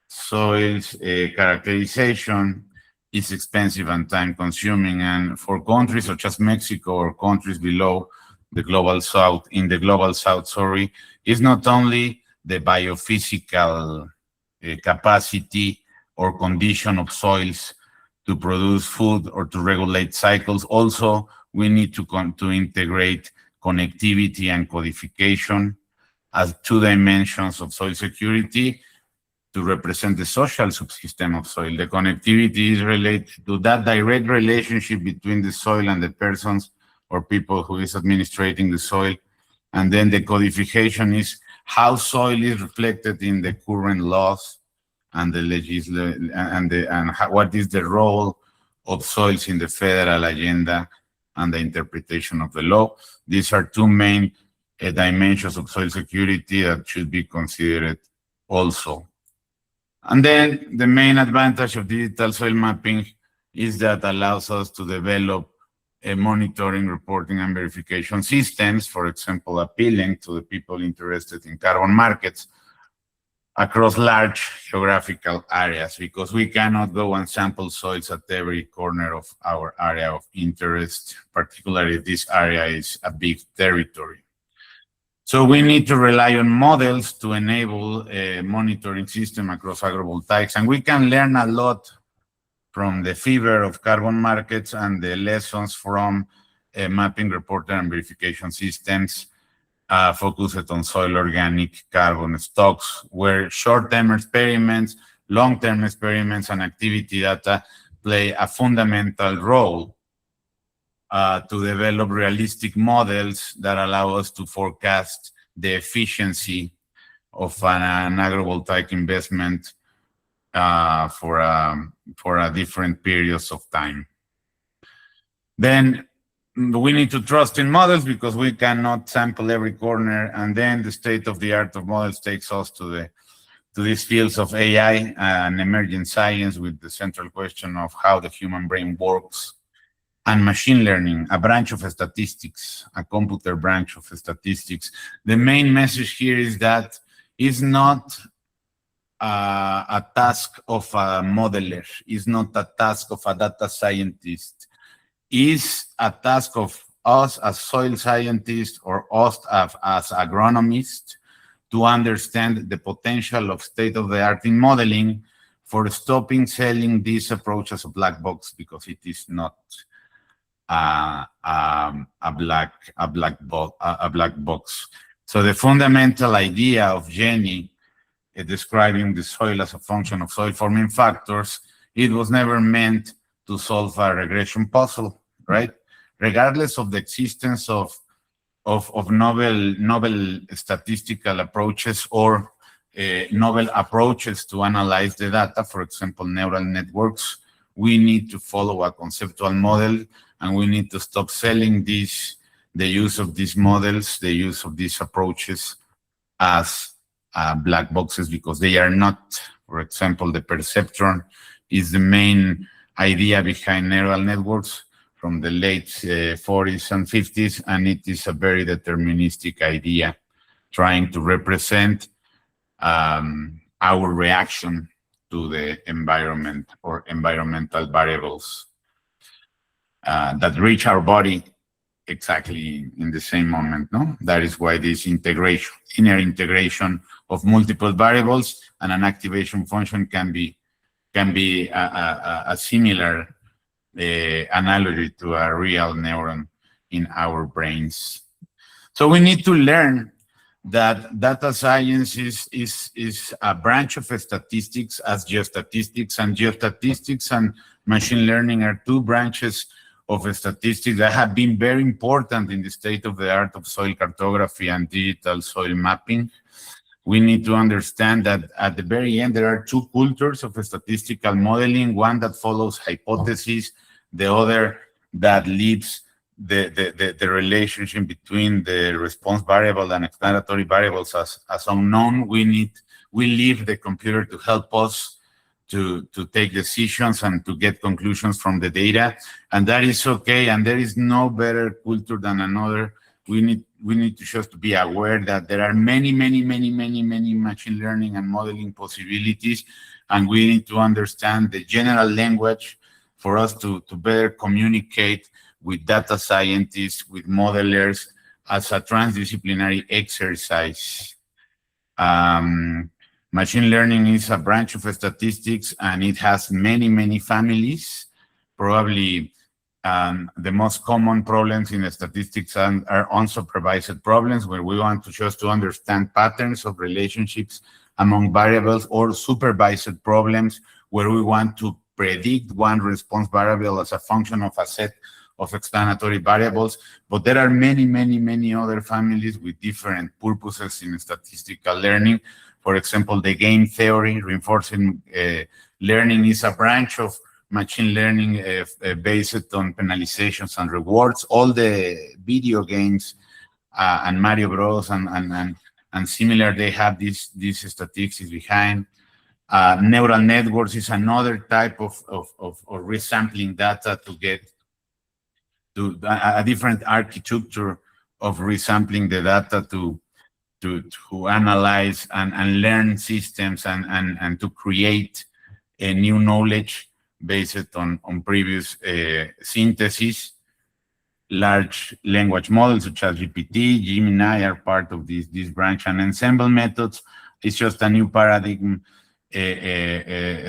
soil's characterization is expensive and time-consuming. And for countries such as Mexico or countries below the global south, is not only the biophysical capacity or condition of soils to produce food or to regulate cycles. Also, we need to integrate connectivity and codification as two dimensions of soil security to represent the social subsystem of soil. The connectivity is related to that direct relationship between the soil and the persons or people who is administrating the soil. And then the codification is how soil is reflected in the current laws and the legislation and what is the role of soils in the federal agenda and the interpretation of the law. These are two main dimensions of soil security that should be considered also. And then the main advantage of digital soil mapping is that allows us to develop monitoring, reporting, and verification systems, for example, appealing to the people interested in carbon markets across large geographical areas, because we cannot go and sample soils at every corner of our area of interest, particularly if this area is a big territory. So we need to rely on models to enable a monitoring system across agrivoltaics, and we can learn a lot from the fever of carbon markets and the lessons from mapping, reporting, and verification systems focused on soil organic carbon stocks, where short-term experiments, long-term experiments, and activity data play a fundamental role to develop realistic models that allow us to forecast the efficiency of an agrivoltaic investment for a different periods of time. Then we need to trust in models because we cannot sample every corner, and then the state of the art of models takes us to these fields of AI and emerging science, with the central question of how the human brain works, and machine learning, a branch of statistics, a computer branch of statistics. The main message here is that it's not a task of a modeler, it's not a task of a data scientist, is a task of us as soil scientists or us as agronomists to understand the potential of state-of-the-art in modeling for stopping selling this approach as a black box, because it is not a black box. So the fundamental idea of Jenny describing the soil as a function of soil forming factors, it was never meant to solve a regression puzzle, right? Regardless of the existence of novel statistical approaches or novel approaches to analyze the data, for example, neural networks, we need to follow a conceptual model, and we need to stop selling the use of these models, the use of these approaches as black boxes, because they are not. For example, the perceptron is the main idea behind neural networks from the late 40s and 50s, and it is a very deterministic idea trying to represent our reaction to the environment or environmental variables that reach our body exactly in the same moment, no? That is why this integration, inner integration of multiple variables and an activation function can be a similar analogy to a real neuron in our brains. So we need to learn that data science is a branch of statistics as geostatistics, and geostatistics and machine learning are two branches of statistics that have been very important in the state of the art of soil cartography and digital soil mapping. We need to understand that at the very end, there are two cultures of statistical modeling, one that follows hypotheses, the other that leaves the relationship between the response variable and explanatory variables as unknown. We leave the computer to help us to take decisions and to get conclusions from the data, and that is okay, and there is no better culture than another. We need to just be aware that there are many machine learning and modeling possibilities, and we need to understand the general language for us to better communicate with data scientists, with modelers, as a transdisciplinary exercise. Machine learning is a branch of statistics, and it has many families. Probably the most common problems in statistics are unsupervised problems, where we want to just to understand patterns of relationships among variables, or supervised problems where we want to predict one response variable as a function of a set of explanatory variables. But there are many other families with different purposes in statistical learning. For example, the game theory, reinforcing learning, is a branch of machine learning based on penalizations and rewards. All the video games and Mario Bros and similar, they have these statistics behind. Neural networks is another type of resampling data to get to a different architecture of resampling the data to analyze and learn systems and to create a new knowledge based on previous synthesis. Large language models such as GPT, Gemini are part of this branch, and ensemble methods is just a new paradigm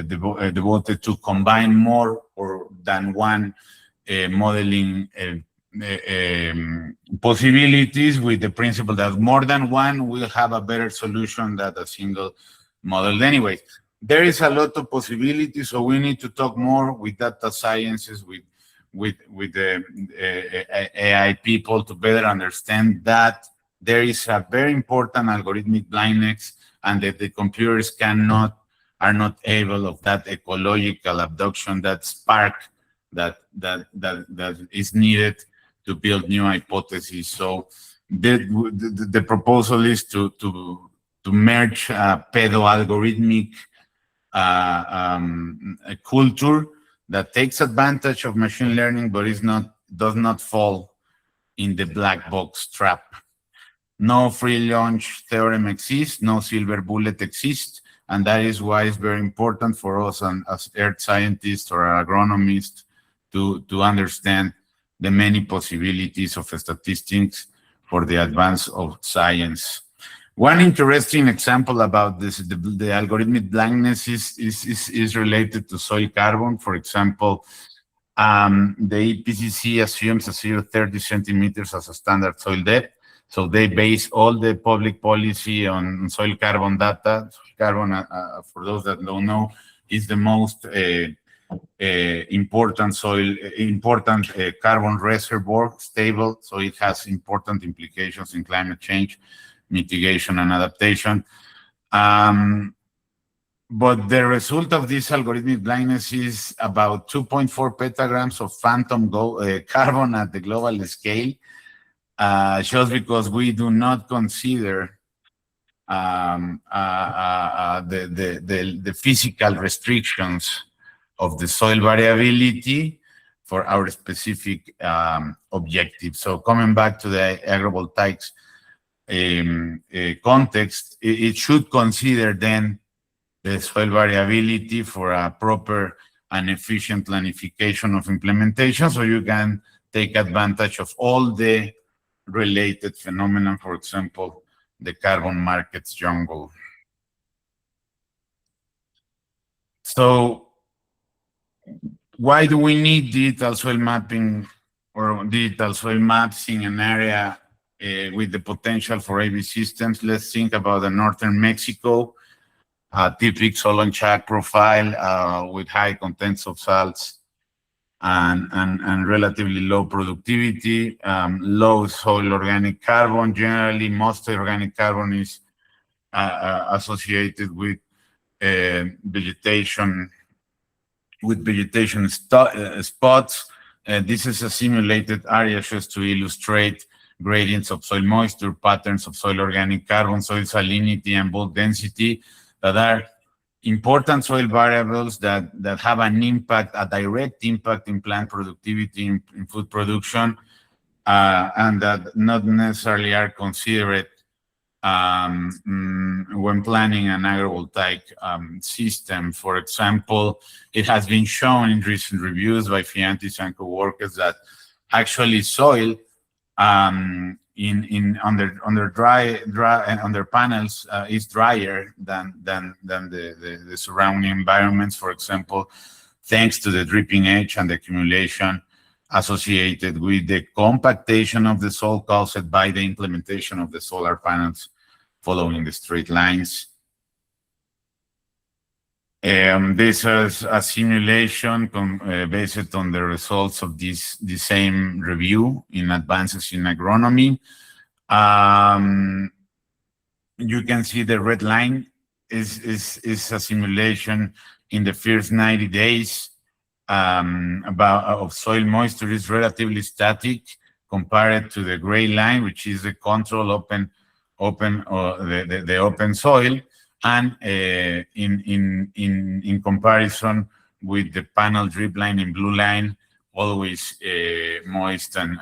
devoted to combine more or than one modeling possibilities, with the principle that more than one will have a better solution than a single model. Anyway, there is a lot of possibilities, so we need to talk more with data sciences, with the AI people, to better understand that there is a very important algorithmic blindness, and that the computers cannot are not able of that ecological abduction, that spark that is needed to build new hypotheses. So the proposal is to merge pedo-algorithmic a culture that takes advantage of machine learning, but does not fall in the black box trap. No free lunch theorem exists, no silver bullet exists, and that is why it's very important for us as earth scientists or agronomists to understand the many possibilities of statistics for the advance of science. One interesting example about this, the algorithmic blindness is related to soil carbon. For example, the IPCC assumes a 0.30 centimeters as a standard soil depth. So they base all the public policy on soil carbon data. Carbon, for those that don't know, is the most important carbon reservoir, stable. So it has important implications in climate change mitigation and adaptation. But the result of this algorithmic blindness is about 2.4 petagrams of phantom carbon at the global scale, just because we do not consider the physical restrictions of the soil variability for our specific objective. So coming back to the agrivoltaics context, it should consider then the soil variability for a proper and efficient planification of implementation, so you can take advantage of all the related phenomena, for example, the carbon markets jungle. So why do we need digital soil mapping or digital soil maps in an area with the potential for AV systems? Let's think about the northern Mexico, typical soil and chalk profile with high contents of salts and relatively low productivity, low soil organic carbon. Generally, most organic carbon is associated with vegetation spots. This is a simulated area just to illustrate gradients of soil moisture, patterns of soil organic carbon, soil salinity, and bulk density that are important soil variables that have an impact, a direct impact in plant productivity, in food production, and that not necessarily are considered when planning an agrivoltaic system. For example, it has been shown in recent reviews by Fiantis and co-workers that actually soil under panels is drier than the surrounding environments, for example, thanks to the dripping edge and the accumulation associated with the compactation of the soil caused by the implementation of the solar panels following the straight lines. This is a simulation based on the results of the same review in Advances in Agronomy. You can see the red line is a simulation in the first 90 days of soil moisture. Is relatively static compared to the gray line, which is the control open soil, and in comparison with the panel drip line in blue line, always moist and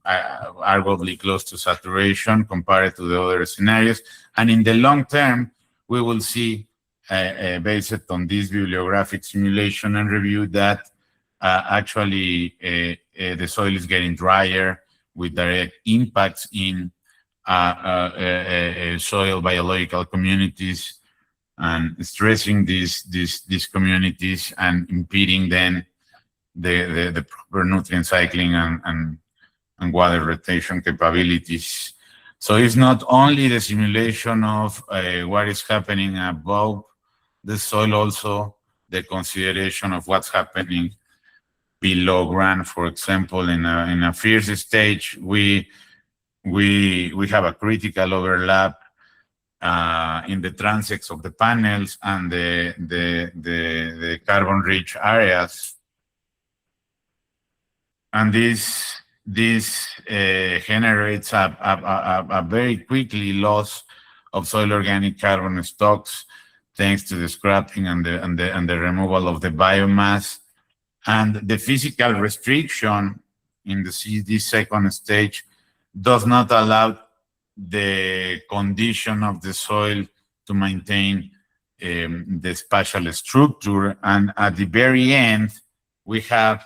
arguably close to saturation compared to the other scenarios. And in the long term, we will see, based on this bibliographic simulation and review, that actually the soil is getting drier with direct impacts in soil biological communities and stressing these communities and impeding then the proper nutrient cycling and water retention capabilities. So it's not only the simulation of what is happening above the soil, also the consideration of what's happening below ground. For example, in a first stage, we have a critical overlap in the transects of the panels and the carbon-rich areas. And this generates a very quickly loss of soil organic carbon stocks, thanks to the scrapping and the removal of the biomass. And the physical restriction in this second stage does not allow the condition of the soil to maintain the spatial structure. And at the very end, we have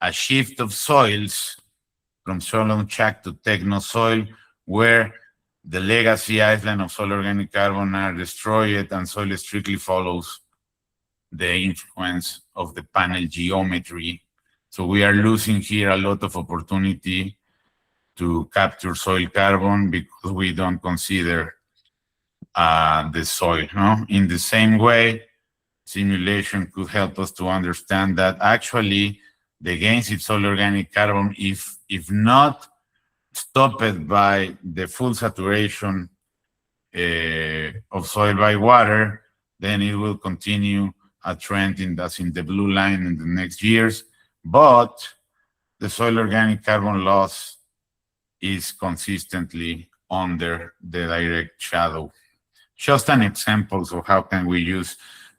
a shift of soils from soil chac to technosoil, where the legacy island of soil organic carbon are destroyed and soil strictly follows the influence of the panel geometry. So we are losing here a lot of opportunity to capture soil carbon because we don't consider the soil. No? In the same way, simulation could help us to understand that actually the gains in soil organic carbon, if not stopped by the full saturation of soil by water, then it will continue a trend that's in the blue line in the next years. But the soil organic carbon loss is consistently under the direct shadow. Just an example of how can we use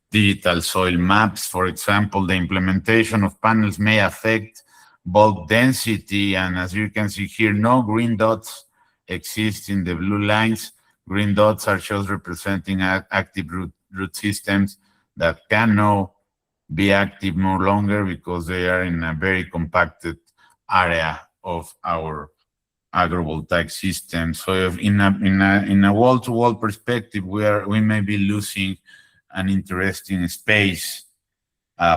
digital soil maps. For example, the implementation of panels may affect bulk density, and as you can see here, no green dots exist in the blue lines. Green dots are just representing active root systems that can now be active no longer because they are in a very compacted area of our agrivoltaic system. So if in a wall-to-wall perspective, we may be losing an interesting space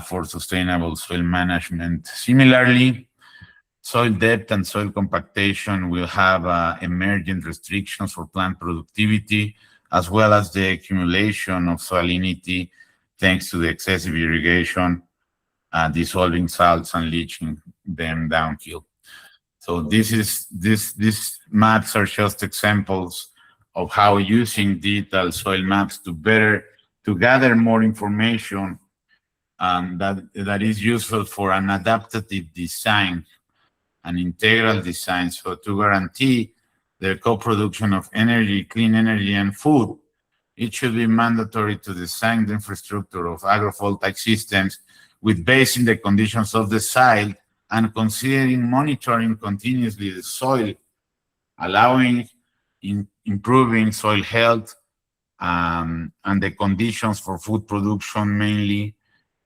for sustainable soil management. Similarly, soil depth and soil compactation will have emergent restrictions for plant productivity, as well as the accumulation of salinity thanks to the excessive irrigation, dissolving salts and leaching them downhill. So these maps are just examples of how using digital soil maps to gather more information that is useful for an adaptive design, an integral design. So to guarantee the co-production of energy, clean energy, and food, it should be mandatory to design the infrastructure of agrivoltaic systems with based in the conditions of the site and considering monitoring continuously the soil, allowing improving soil health and the conditions for food production, mainly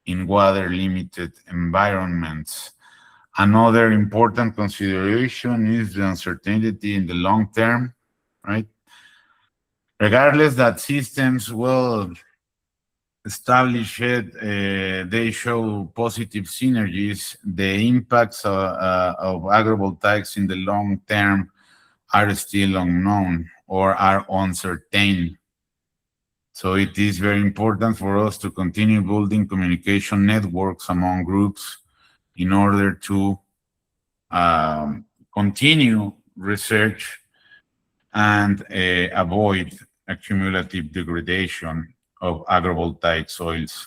in water-limited environments. Another important consideration is the uncertainty in the long term, right? Regardless that systems will establish it, they show positive synergies. The impacts of agrivoltaics in the long term are still unknown or are uncertain. So it is very important for us to continue building communication networks among groups in order to continue research and avoid accumulative degradation of agrivoltaic soils.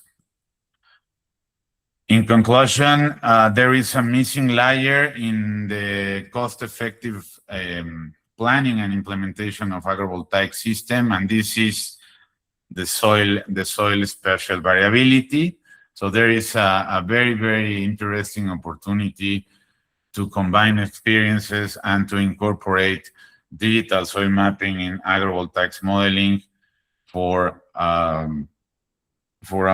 In conclusion, there is a missing layer in the cost-effective planning and implementation of agrivoltaic system, and this is the soil spatial variability. So there is a very, very interesting opportunity to combine experiences and to incorporate digital soil mapping in agrivoltaics modeling for a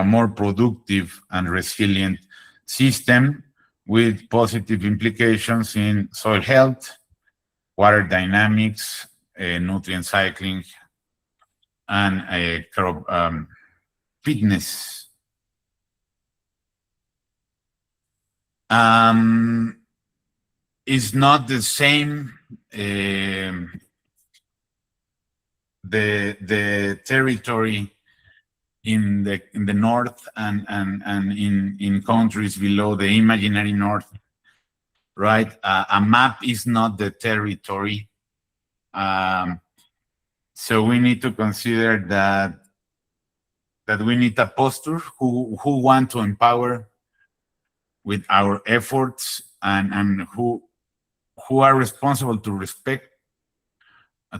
more productive and resilient system with positive implications in soil health, water dynamics, nutrient cycling, and crop fitness. It's not the same. The territory in the north and in countries below the imaginary north, right? A map is not the territory. So we need to consider that we need a posture who want to empower with our efforts and who are responsible to respect,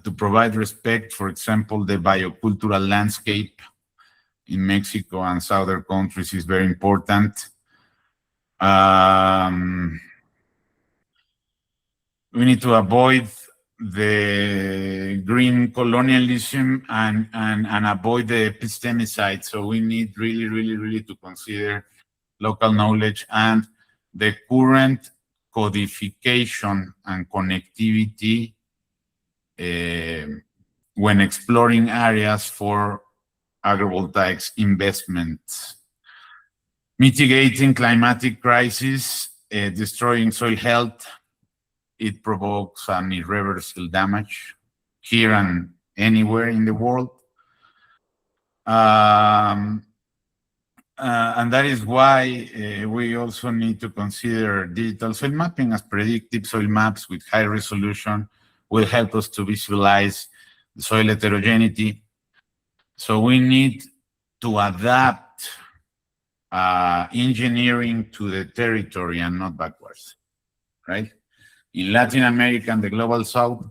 to provide respect. For example, the biocultural landscape in Mexico and southern countries is very important. We need to avoid the green colonialism and avoid the epistemicide. So we need really to consider local knowledge and the current codification and connectivity when exploring areas for agrivoltaics investments. Mitigating climatic crisis, destroying soil health, it provokes an irreversible damage here and anywhere in the world. And that is why we also need to consider digital soil mapping, as predictive soil maps with high resolution will help us to visualize the soil heterogeneity. So we need to adapt engineering to the territory and not backwards, right? In Latin America and the Global South,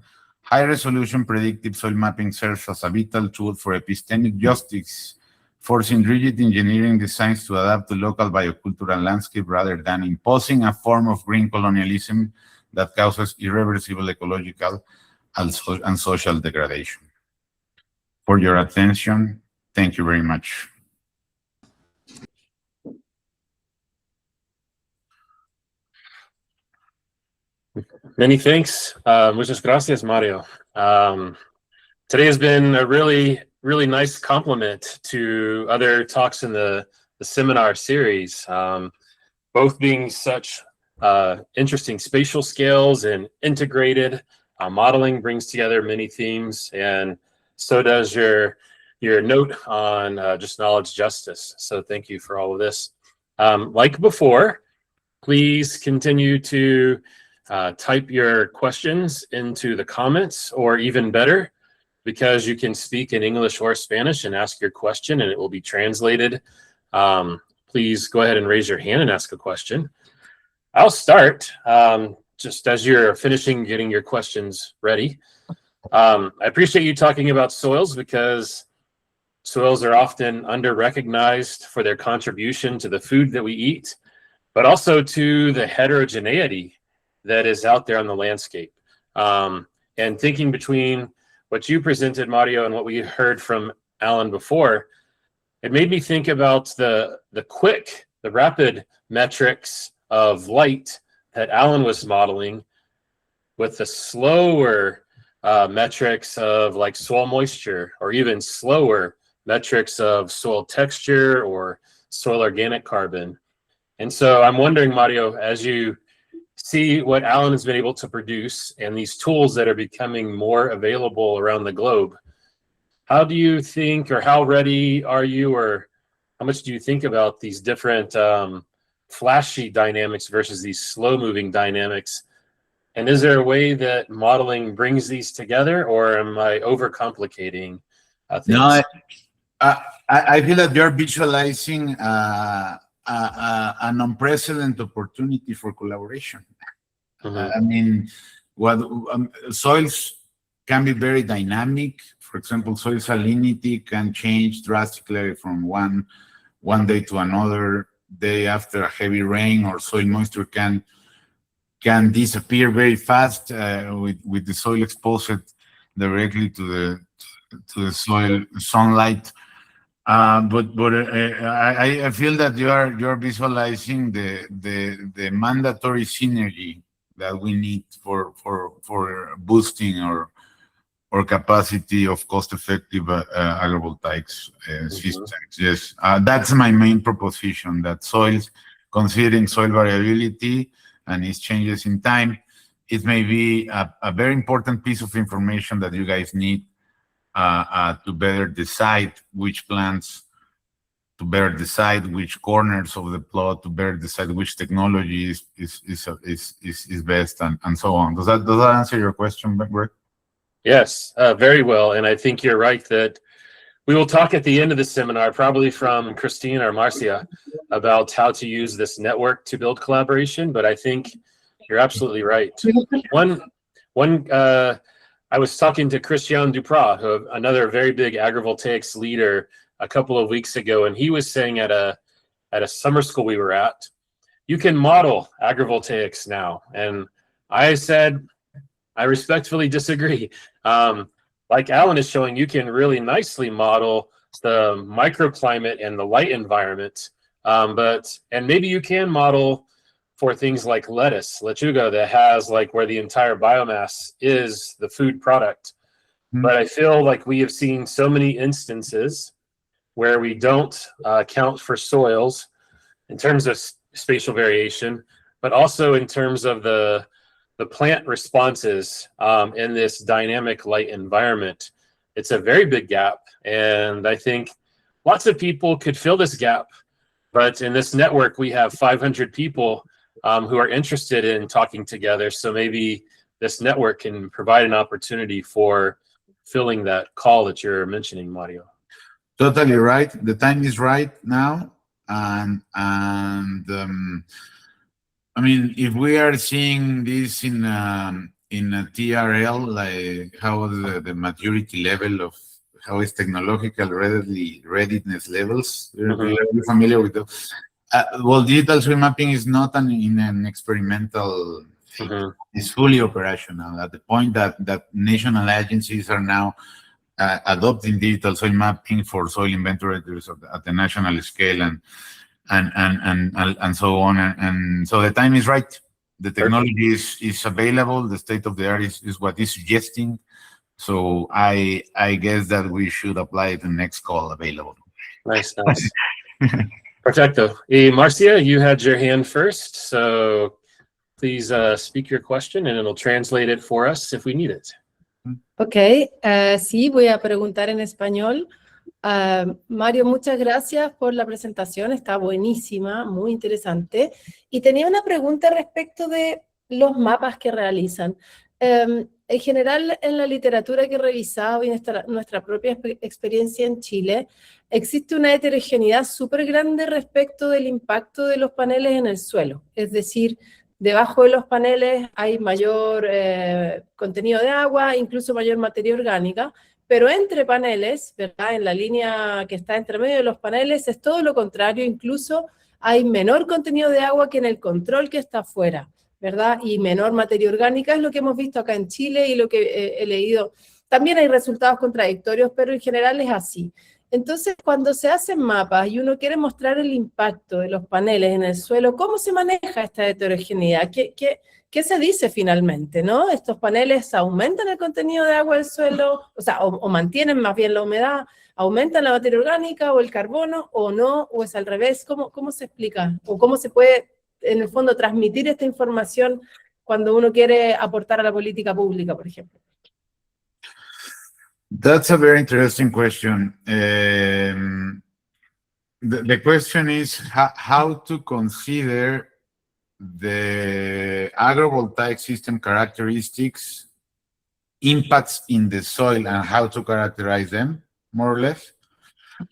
high-resolution predictive soil mapping serves as a vital tool for epistemic justice, forcing rigid engineering designs to adapt to local biocultural landscape rather than imposing a form of green colonialism that causes irreversible ecological and social degradation. For your attention, thank you very much. Many thanks. Muchas gracias, Mario. Today has been a really nice complement to other talks in the seminar series, both being such interesting spatial scales and integrated modeling brings together many themes, and so does your note on just knowledge justice. So thank you for all of this. Like before, please continue to type your questions into the comments, or even better, because you can speak in English or Spanish and ask your question and it will be translated. Please go ahead and raise your hand and ask a question. I'll start just as you're finishing getting your questions ready. I appreciate you talking about soils, because soils are often under-recognized for their contribution to the food that we eat, but also to the heterogeneity that is out there on the landscape. And thinking between what you presented, Mario, and what we heard from Allan before, it made me think about the rapid metrics of light that Allan was modeling, with the slower metrics of like soil moisture, or even slower metrics of soil texture or soil organic carbon. And so I'm wondering, Mario, as you see what Allan has been able to produce and these tools that are becoming more available around the globe, how do you think, or how ready are you, or how much do you think about these different flashy dynamics versus these slow-moving dynamics? And is there a way that modeling brings these together, or am I overcomplicating things? No, I feel that you're visualizing an unprecedented opportunity for collaboration. I mean, soils can be very dynamic. For example, soil salinity can change drastically from one day to another, day after a heavy rain, or soil moisture can disappear very fast with the soil exposed directly to the soil sunlight. But I feel that you're visualizing the mandatory synergy that we need for boosting or capacity of cost-effective agrivoltaics systems. Yes, that's my main proposition, that soils, considering soil variability and its changes in time, it may be a very important piece of information that you guys need to better decide which plants, to better decide which corners of the plot, to better decide which technology is best, and so on. Does that answer your question, Greg? Yes, very well. And I think you're right that we will talk at the end of the seminar, probably from Christine or Marcia, about how to use this network to build collaboration. But I think you're absolutely right. I was talking to Christian Duprat, another very big agrivoltaics leader, a couple of weeks ago, and he was saying at a summer school we were at, you can model agrivoltaics now. And I said, I respectfully disagree. Like Allan is showing, you can really nicely model the microclimate and the light environment. And maybe you can model for things like lettuce, lechuga, that has like where the entire biomass is the food product. But I feel like we have seen so many instances where we don't account for soils in terms of spatial variation, but also in terms of the plant responses in this dynamic light environment. It's a very big gap, and I think lots of people could fill this gap, but in this network we have 500 people who are interested in talking together, so maybe this network can provide an opportunity for filling that call that you're mentioning, Mario. Totally right. The time is right now, and I mean, if we are seeing this in a TRL, like how the maturity level of how is technological readiness levels, you're familiar with those? Well, digital soil mapping is not in an experimental thing. It's fully operational at the point that national agencies are now adopting digital soil mapping for soil inventories at the national scale and so on. And so the time is right. The technology is available. The state of the art is what is suggesting. So I guess that we should apply the next call available. Nice. Perfecto. Marcia, you had your hand first, so please speak your question and it'll translate it for us if we need it. Ok, sí, voy a preguntar en español. Mario, muchas gracias por la presentación, está buenísima, muy interesante. Y tenía una pregunta respecto de los mapas que realizan. En general, en la literatura que he revisado y en nuestra propia experiencia en Chile, existe una heterogeneidad súper grande respecto del impacto de los paneles en el suelo. Es decir, debajo de los paneles hay mayor contenido de agua, incluso mayor materia orgánica, pero entre paneles, ¿verdad? En la línea que está entre medio de los paneles es todo lo contrario, incluso hay menor contenido de agua que en el control que está afuera, ¿verdad? Y menor materia orgánica es lo que hemos visto acá en Chile y lo que he leído. También hay resultados contradictorios, pero en general es así. Entonces, cuando se hacen mapas y uno quiere mostrar el impacto de los paneles en el suelo, ¿cómo se maneja esta heterogeneidad? ¿Qué se dice finalmente, no? ¿Estos paneles aumentan el contenido de agua del suelo? O sea, o mantienen más bien la humedad, aumentan la materia orgánica o el carbono, o no, o es al revés. ¿Cómo se explica? ¿O cómo se puede, en el fondo, transmitir esta información cuando uno quiere aportar a la política pública, por ejemplo? That's a very interesting question. The question is how to consider the agrivoltaic system characteristics, impacts in the soil, and how to characterize them, more or less.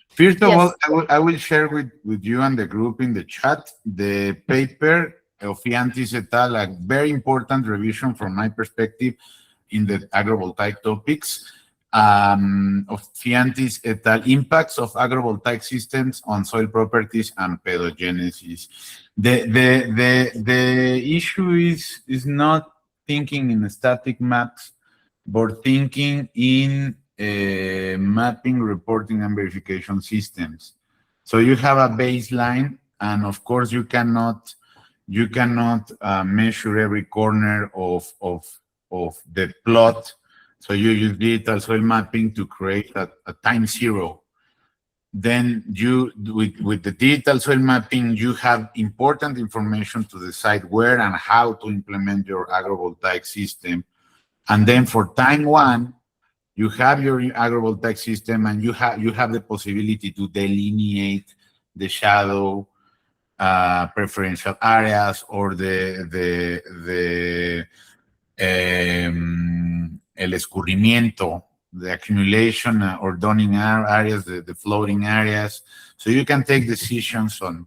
First of all, I will share with you and the group in the chat the paper of Fiantis et al., a very important revision from my perspective in the agrivoltaic topics. Of Fiantis et al., impacts of agrivoltaic systems on soil properties and pedogenesis. The issue is not thinking in static maps, but thinking in mapping, reporting, and verification systems. So you have a baseline, and of course you cannot measure every corner of the plot. So you use digital soil mapping to create a time zero. Then you, with the digital soil mapping, you have important information to decide where and how to implement your agrivoltaic system. And then for time one, you have your agrivoltaic system, and you have the possibility to delineate the shadow preferential areas or the el escurrimiento, the accumulation or dawning areas, the floating areas. So you can take decisions on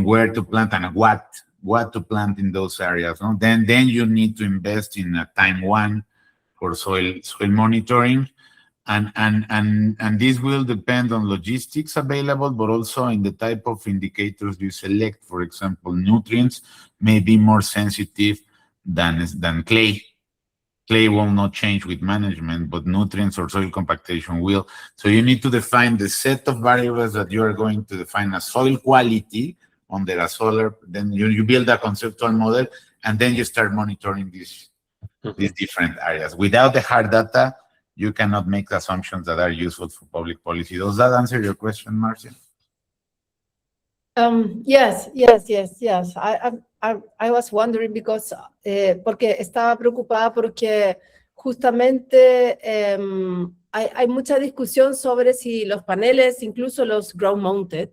where to plant and what to plant in those areas. No? Then you need to invest in a time one for soil monitoring. And this will depend on logistics available, but also in the type of indicators you select. For example, nutrients may be more sensitive than clay. Clay will not change with management, but nutrients or soil compactation will. So you need to define the set of variables that you are going to define as soil quality under a solar. Then you build a conceptual model, and then you start monitoring these different areas. Without the hard data, you cannot make assumptions that are useful for public policy. Does that answer your question, Marcia? Yes. I was wondering because, porque estaba preocupada porque justamente hay mucha discusión sobre si los paneles, incluso los ground mounted,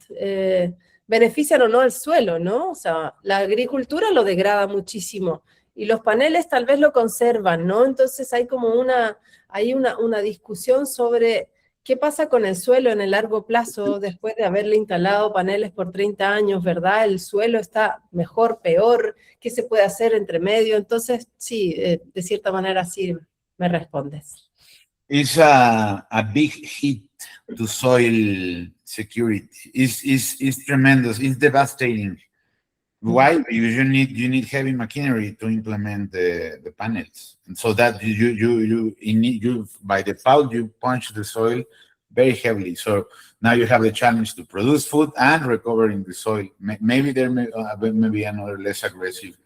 benefician o no el suelo, ¿no? O sea, la agricultura lo degrada muchísimo y los paneles tal vez lo conservan, ¿no? Entonces hay como una discusión sobre qué pasa con el suelo en el largo plazo después de haberle instalado paneles por 30 años, ¿verdad? El suelo está mejor, peor, ¿qué se puede hacer entre medio? Entonces, sí, de cierta manera sí me respondes. It's a big hit to soil security. It's tremendous. It's devastating. Why? Because you need heavy machinery to implement the panels, and so that you by default you punch the soil very heavily. So now you have the challenge to produce food and recovering the soil. Maybe there may be another less aggressive,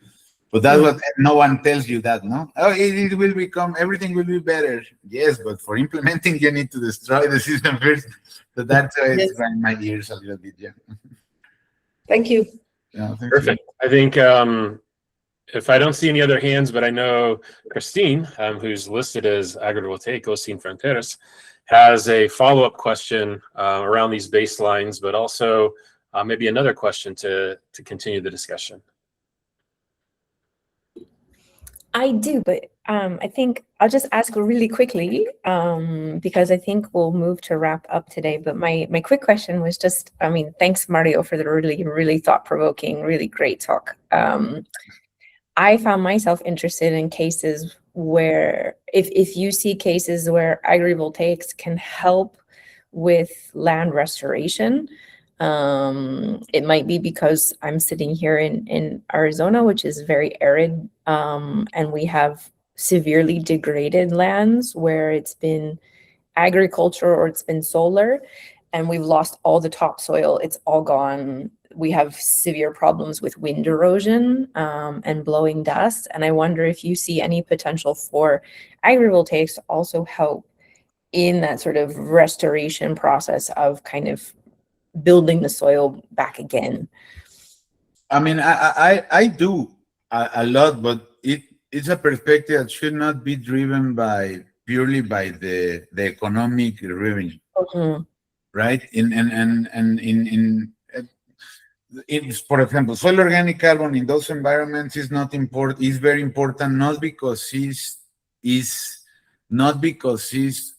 but that's what no one tells you that, no? Oh, it will become, everything will be better. Yes, but for implementing you need to destroy the system first. So that's why it's grinding my ears a little bit. Yeah. Thank you. Yeah, Perfect. I think if I don't see any other hands, but I know Christine, who's listed as Agrivoltaica Sin Fronteras, has a follow-up question around these baselines, but also maybe another question to continue the discussion. I do, but I think I'll just ask really quickly because I think we'll move to wrap up today. But my quick question was just, I mean, thanks, Mario, for the really thought-provoking, really great talk. I found myself interested in cases where, if you see cases where agrivoltaics can help with land restoration. It might be because I'm sitting here in Arizona, which is very arid, and we have severely degraded lands where it's been agriculture or it's been solar, and we've lost all the topsoil. It's all gone. We have severe problems with wind erosion and blowing dust. And I wonder if you see any potential for agrivoltaics to also help in that sort of restoration process of kind of building the soil back again. I mean, I do a lot, but it's a perspective that should not be driven purely by the economic revenue, right? For example, soil organic carbon in those environments is not important. Is very important, not because it's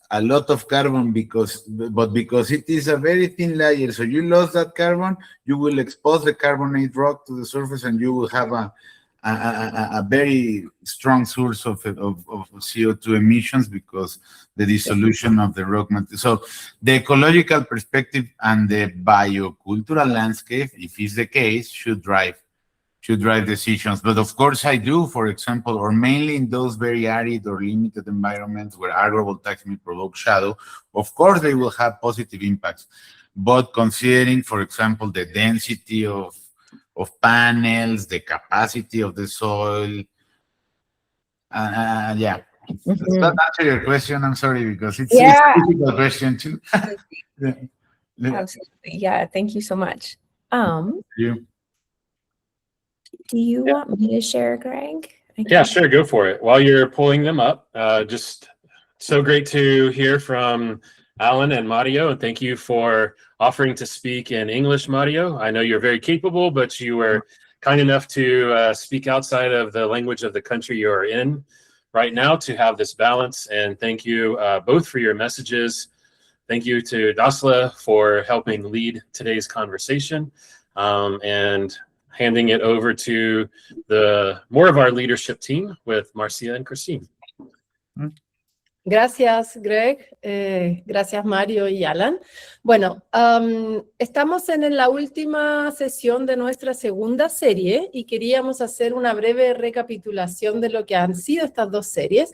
a lot of carbon, but because it is a very thin layer. So you lost that carbon, you will expose the carbonate rock to the surface, and you will have a very strong source of CO2 emissions because the dissolution of the rock material. So the ecological perspective and the biocultural landscape, if it's the case, should drive decisions. But of course I do, for example, or mainly in those very arid or limited environments where agrivoltaics may provoke shadow, of course they will have positive impacts. But considering, for example, the density of panels, the capacity of the soil, yeah. Does that answer your question? I'm sorry, because it's a difficult question too. Absolutely. Yeah, thank you so much. You. Do you want me to share, Greg? Yeah, sure, go for it. While you're pulling them up, just so great to hear from Allan and Mario, and thank you for offering to speak in English, Mario. I know you're very capable, but you were kind enough to speak outside of the language of the country you're in right now to have this balance. And thank you both for your messages. Thank you to Dasla for helping lead today's conversation, and handing it over to more of our leadership team with Marcia and Christine. Gracias, Greg. Gracias, Mario y Alan. Bueno, estamos en la última sesión de nuestra segunda serie y queríamos hacer una breve recapitulación de lo que han sido estas dos series.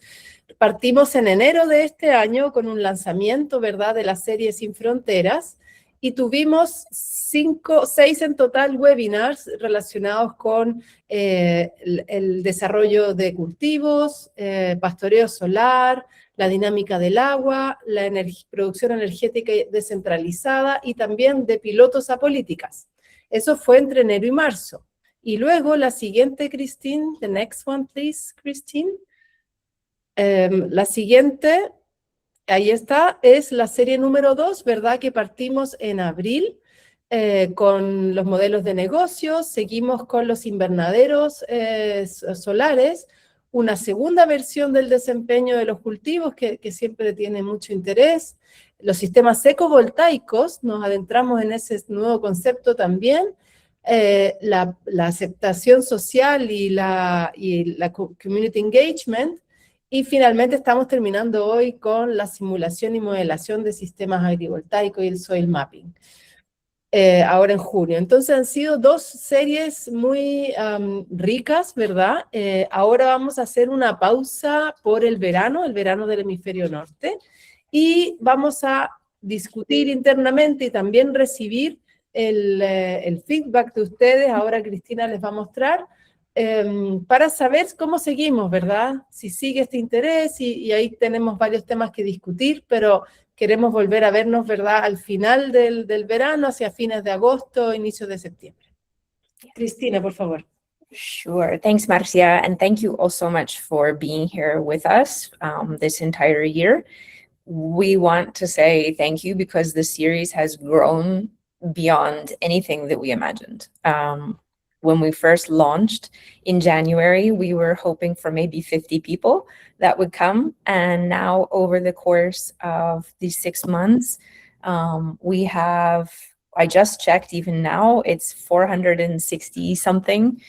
Partimos en enero de este año con un lanzamiento, ¿verdad?, de la serie Sin Fronteras, y tuvimos 6 en total webinars relacionados con el desarrollo de cultivos, pastoreo solar, la dinámica del agua, la producción energética descentralizada y también de pilotos a políticas. Eso fue entre enero y marzo. Y luego la siguiente, Christine, the next one, please, Christine. La siguiente, ahí está, es la serie número 2, ¿verdad? Que partimos en abril con los modelos de negocios, seguimos con los invernaderos solares, una segunda versión del desempeño de los cultivos que siempre tiene mucho interés, los sistemas ecovoltaicos, nos adentramos en ese nuevo concepto también, la aceptación social y la community engagement, y finalmente estamos terminando hoy con la simulación y modelación de sistemas agrivoltaicos y el soil mapping, ahora en junio. Entonces han sido 2 series muy ricas, ¿verdad? Ahora vamos a hacer una pausa por el verano del hemisferio norte, y vamos a discutir internamente y también recibir el feedback de ustedes. Ahora Cristina les va a mostrar, para saber cómo seguimos, ¿verdad? Si sigue este interés, y ahí tenemos varios temas que discutir, pero queremos volver a vernos, ¿verdad?, al final del verano, hacia fines de agosto, inicios de septiembre. Cristina, por favor. Sure. Thanks, Marcia. And thank you all so much for being here with us this entire year. We want to say thank you because the series has grown beyond anything that we imagined. When we first launched in January, we were hoping for maybe 50 people that would come. And now over the course of these 6 months, we have, I just checked even now, it's 460 something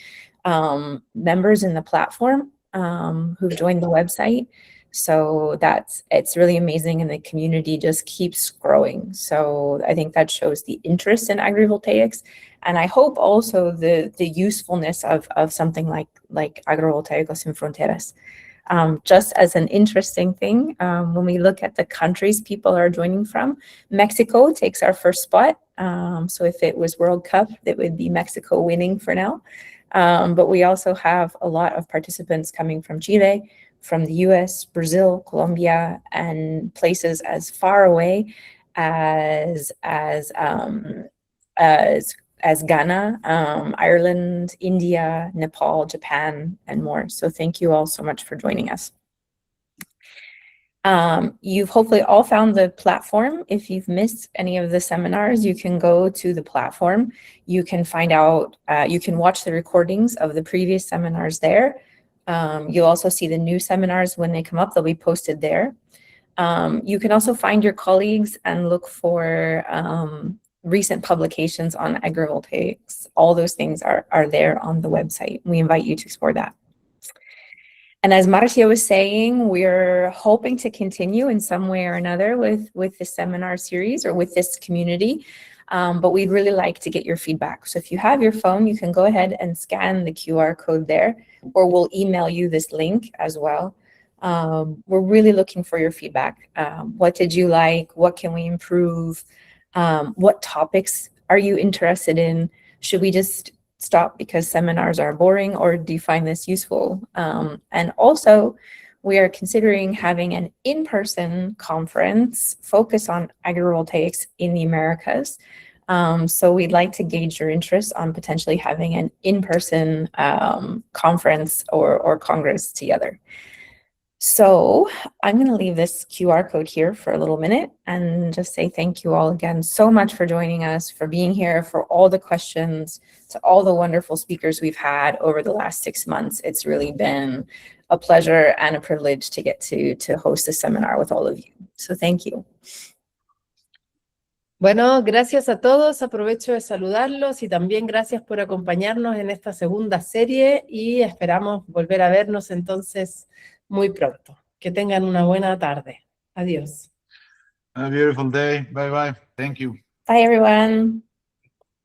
members in the platform who've joined the website. So it's really amazing, and the community just keeps growing. So I think that shows the interest in agrivoltaics, and I hope also the usefulness of something like Agrivoltaica Sin Fronteras. Just as an interesting thing, when we look at the countries people are joining from, Mexico takes our first spot. So if it was World Cup, it would be Mexico winning for now. But we also have a lot of participants coming from Chile, from the US, Brazil, Colombia, and places as far away as Ghana, Ireland, India, Nepal, Japan, and more. So thank you all so much for joining us. You've hopefully all found the platform. If you've missed any of the seminars, you can go to the platform. You can find out, you can watch the recordings of the previous seminars there. You'll also see the new seminars when they come up. They'll be posted there. You can also find your colleagues and look for recent publications on agrivoltaics. All those things are there on the website. We invite you to explore that. And as Marcia was saying, we're hoping to continue in some way or another with the seminar series or with this community. But we'd really like to get your feedback. So if you have your phone, you can go ahead and scan the QR code there, or we'll email you this link as well. We're really looking for your feedback. What did you like? What can we improve? What topics are you interested in? Should we just stop because seminars are boring, or do you find this useful? And also, we are considering having an in-person conference focused on agrivoltaics in the Americas. So we'd like to gauge your interest on potentially having an in-person conference or congress together. So I'm going to leave this QR code here for a little minute and just say thank you all again so much for joining us, for being here, for all the questions, to all the wonderful speakers we've had over the last 6 months. It's really been a pleasure and a privilege to get to host this seminar with all of you. So thank you. Bueno, gracias a todos, aprovecho de saludarlos y también gracias por acompañarnos en esta segunda serie y esperamos volver a vernos entonces muy pronto. Que tengan una buena tarde. Adiós. A beautiful day. Bye bye. Thank you. Bye, everyone.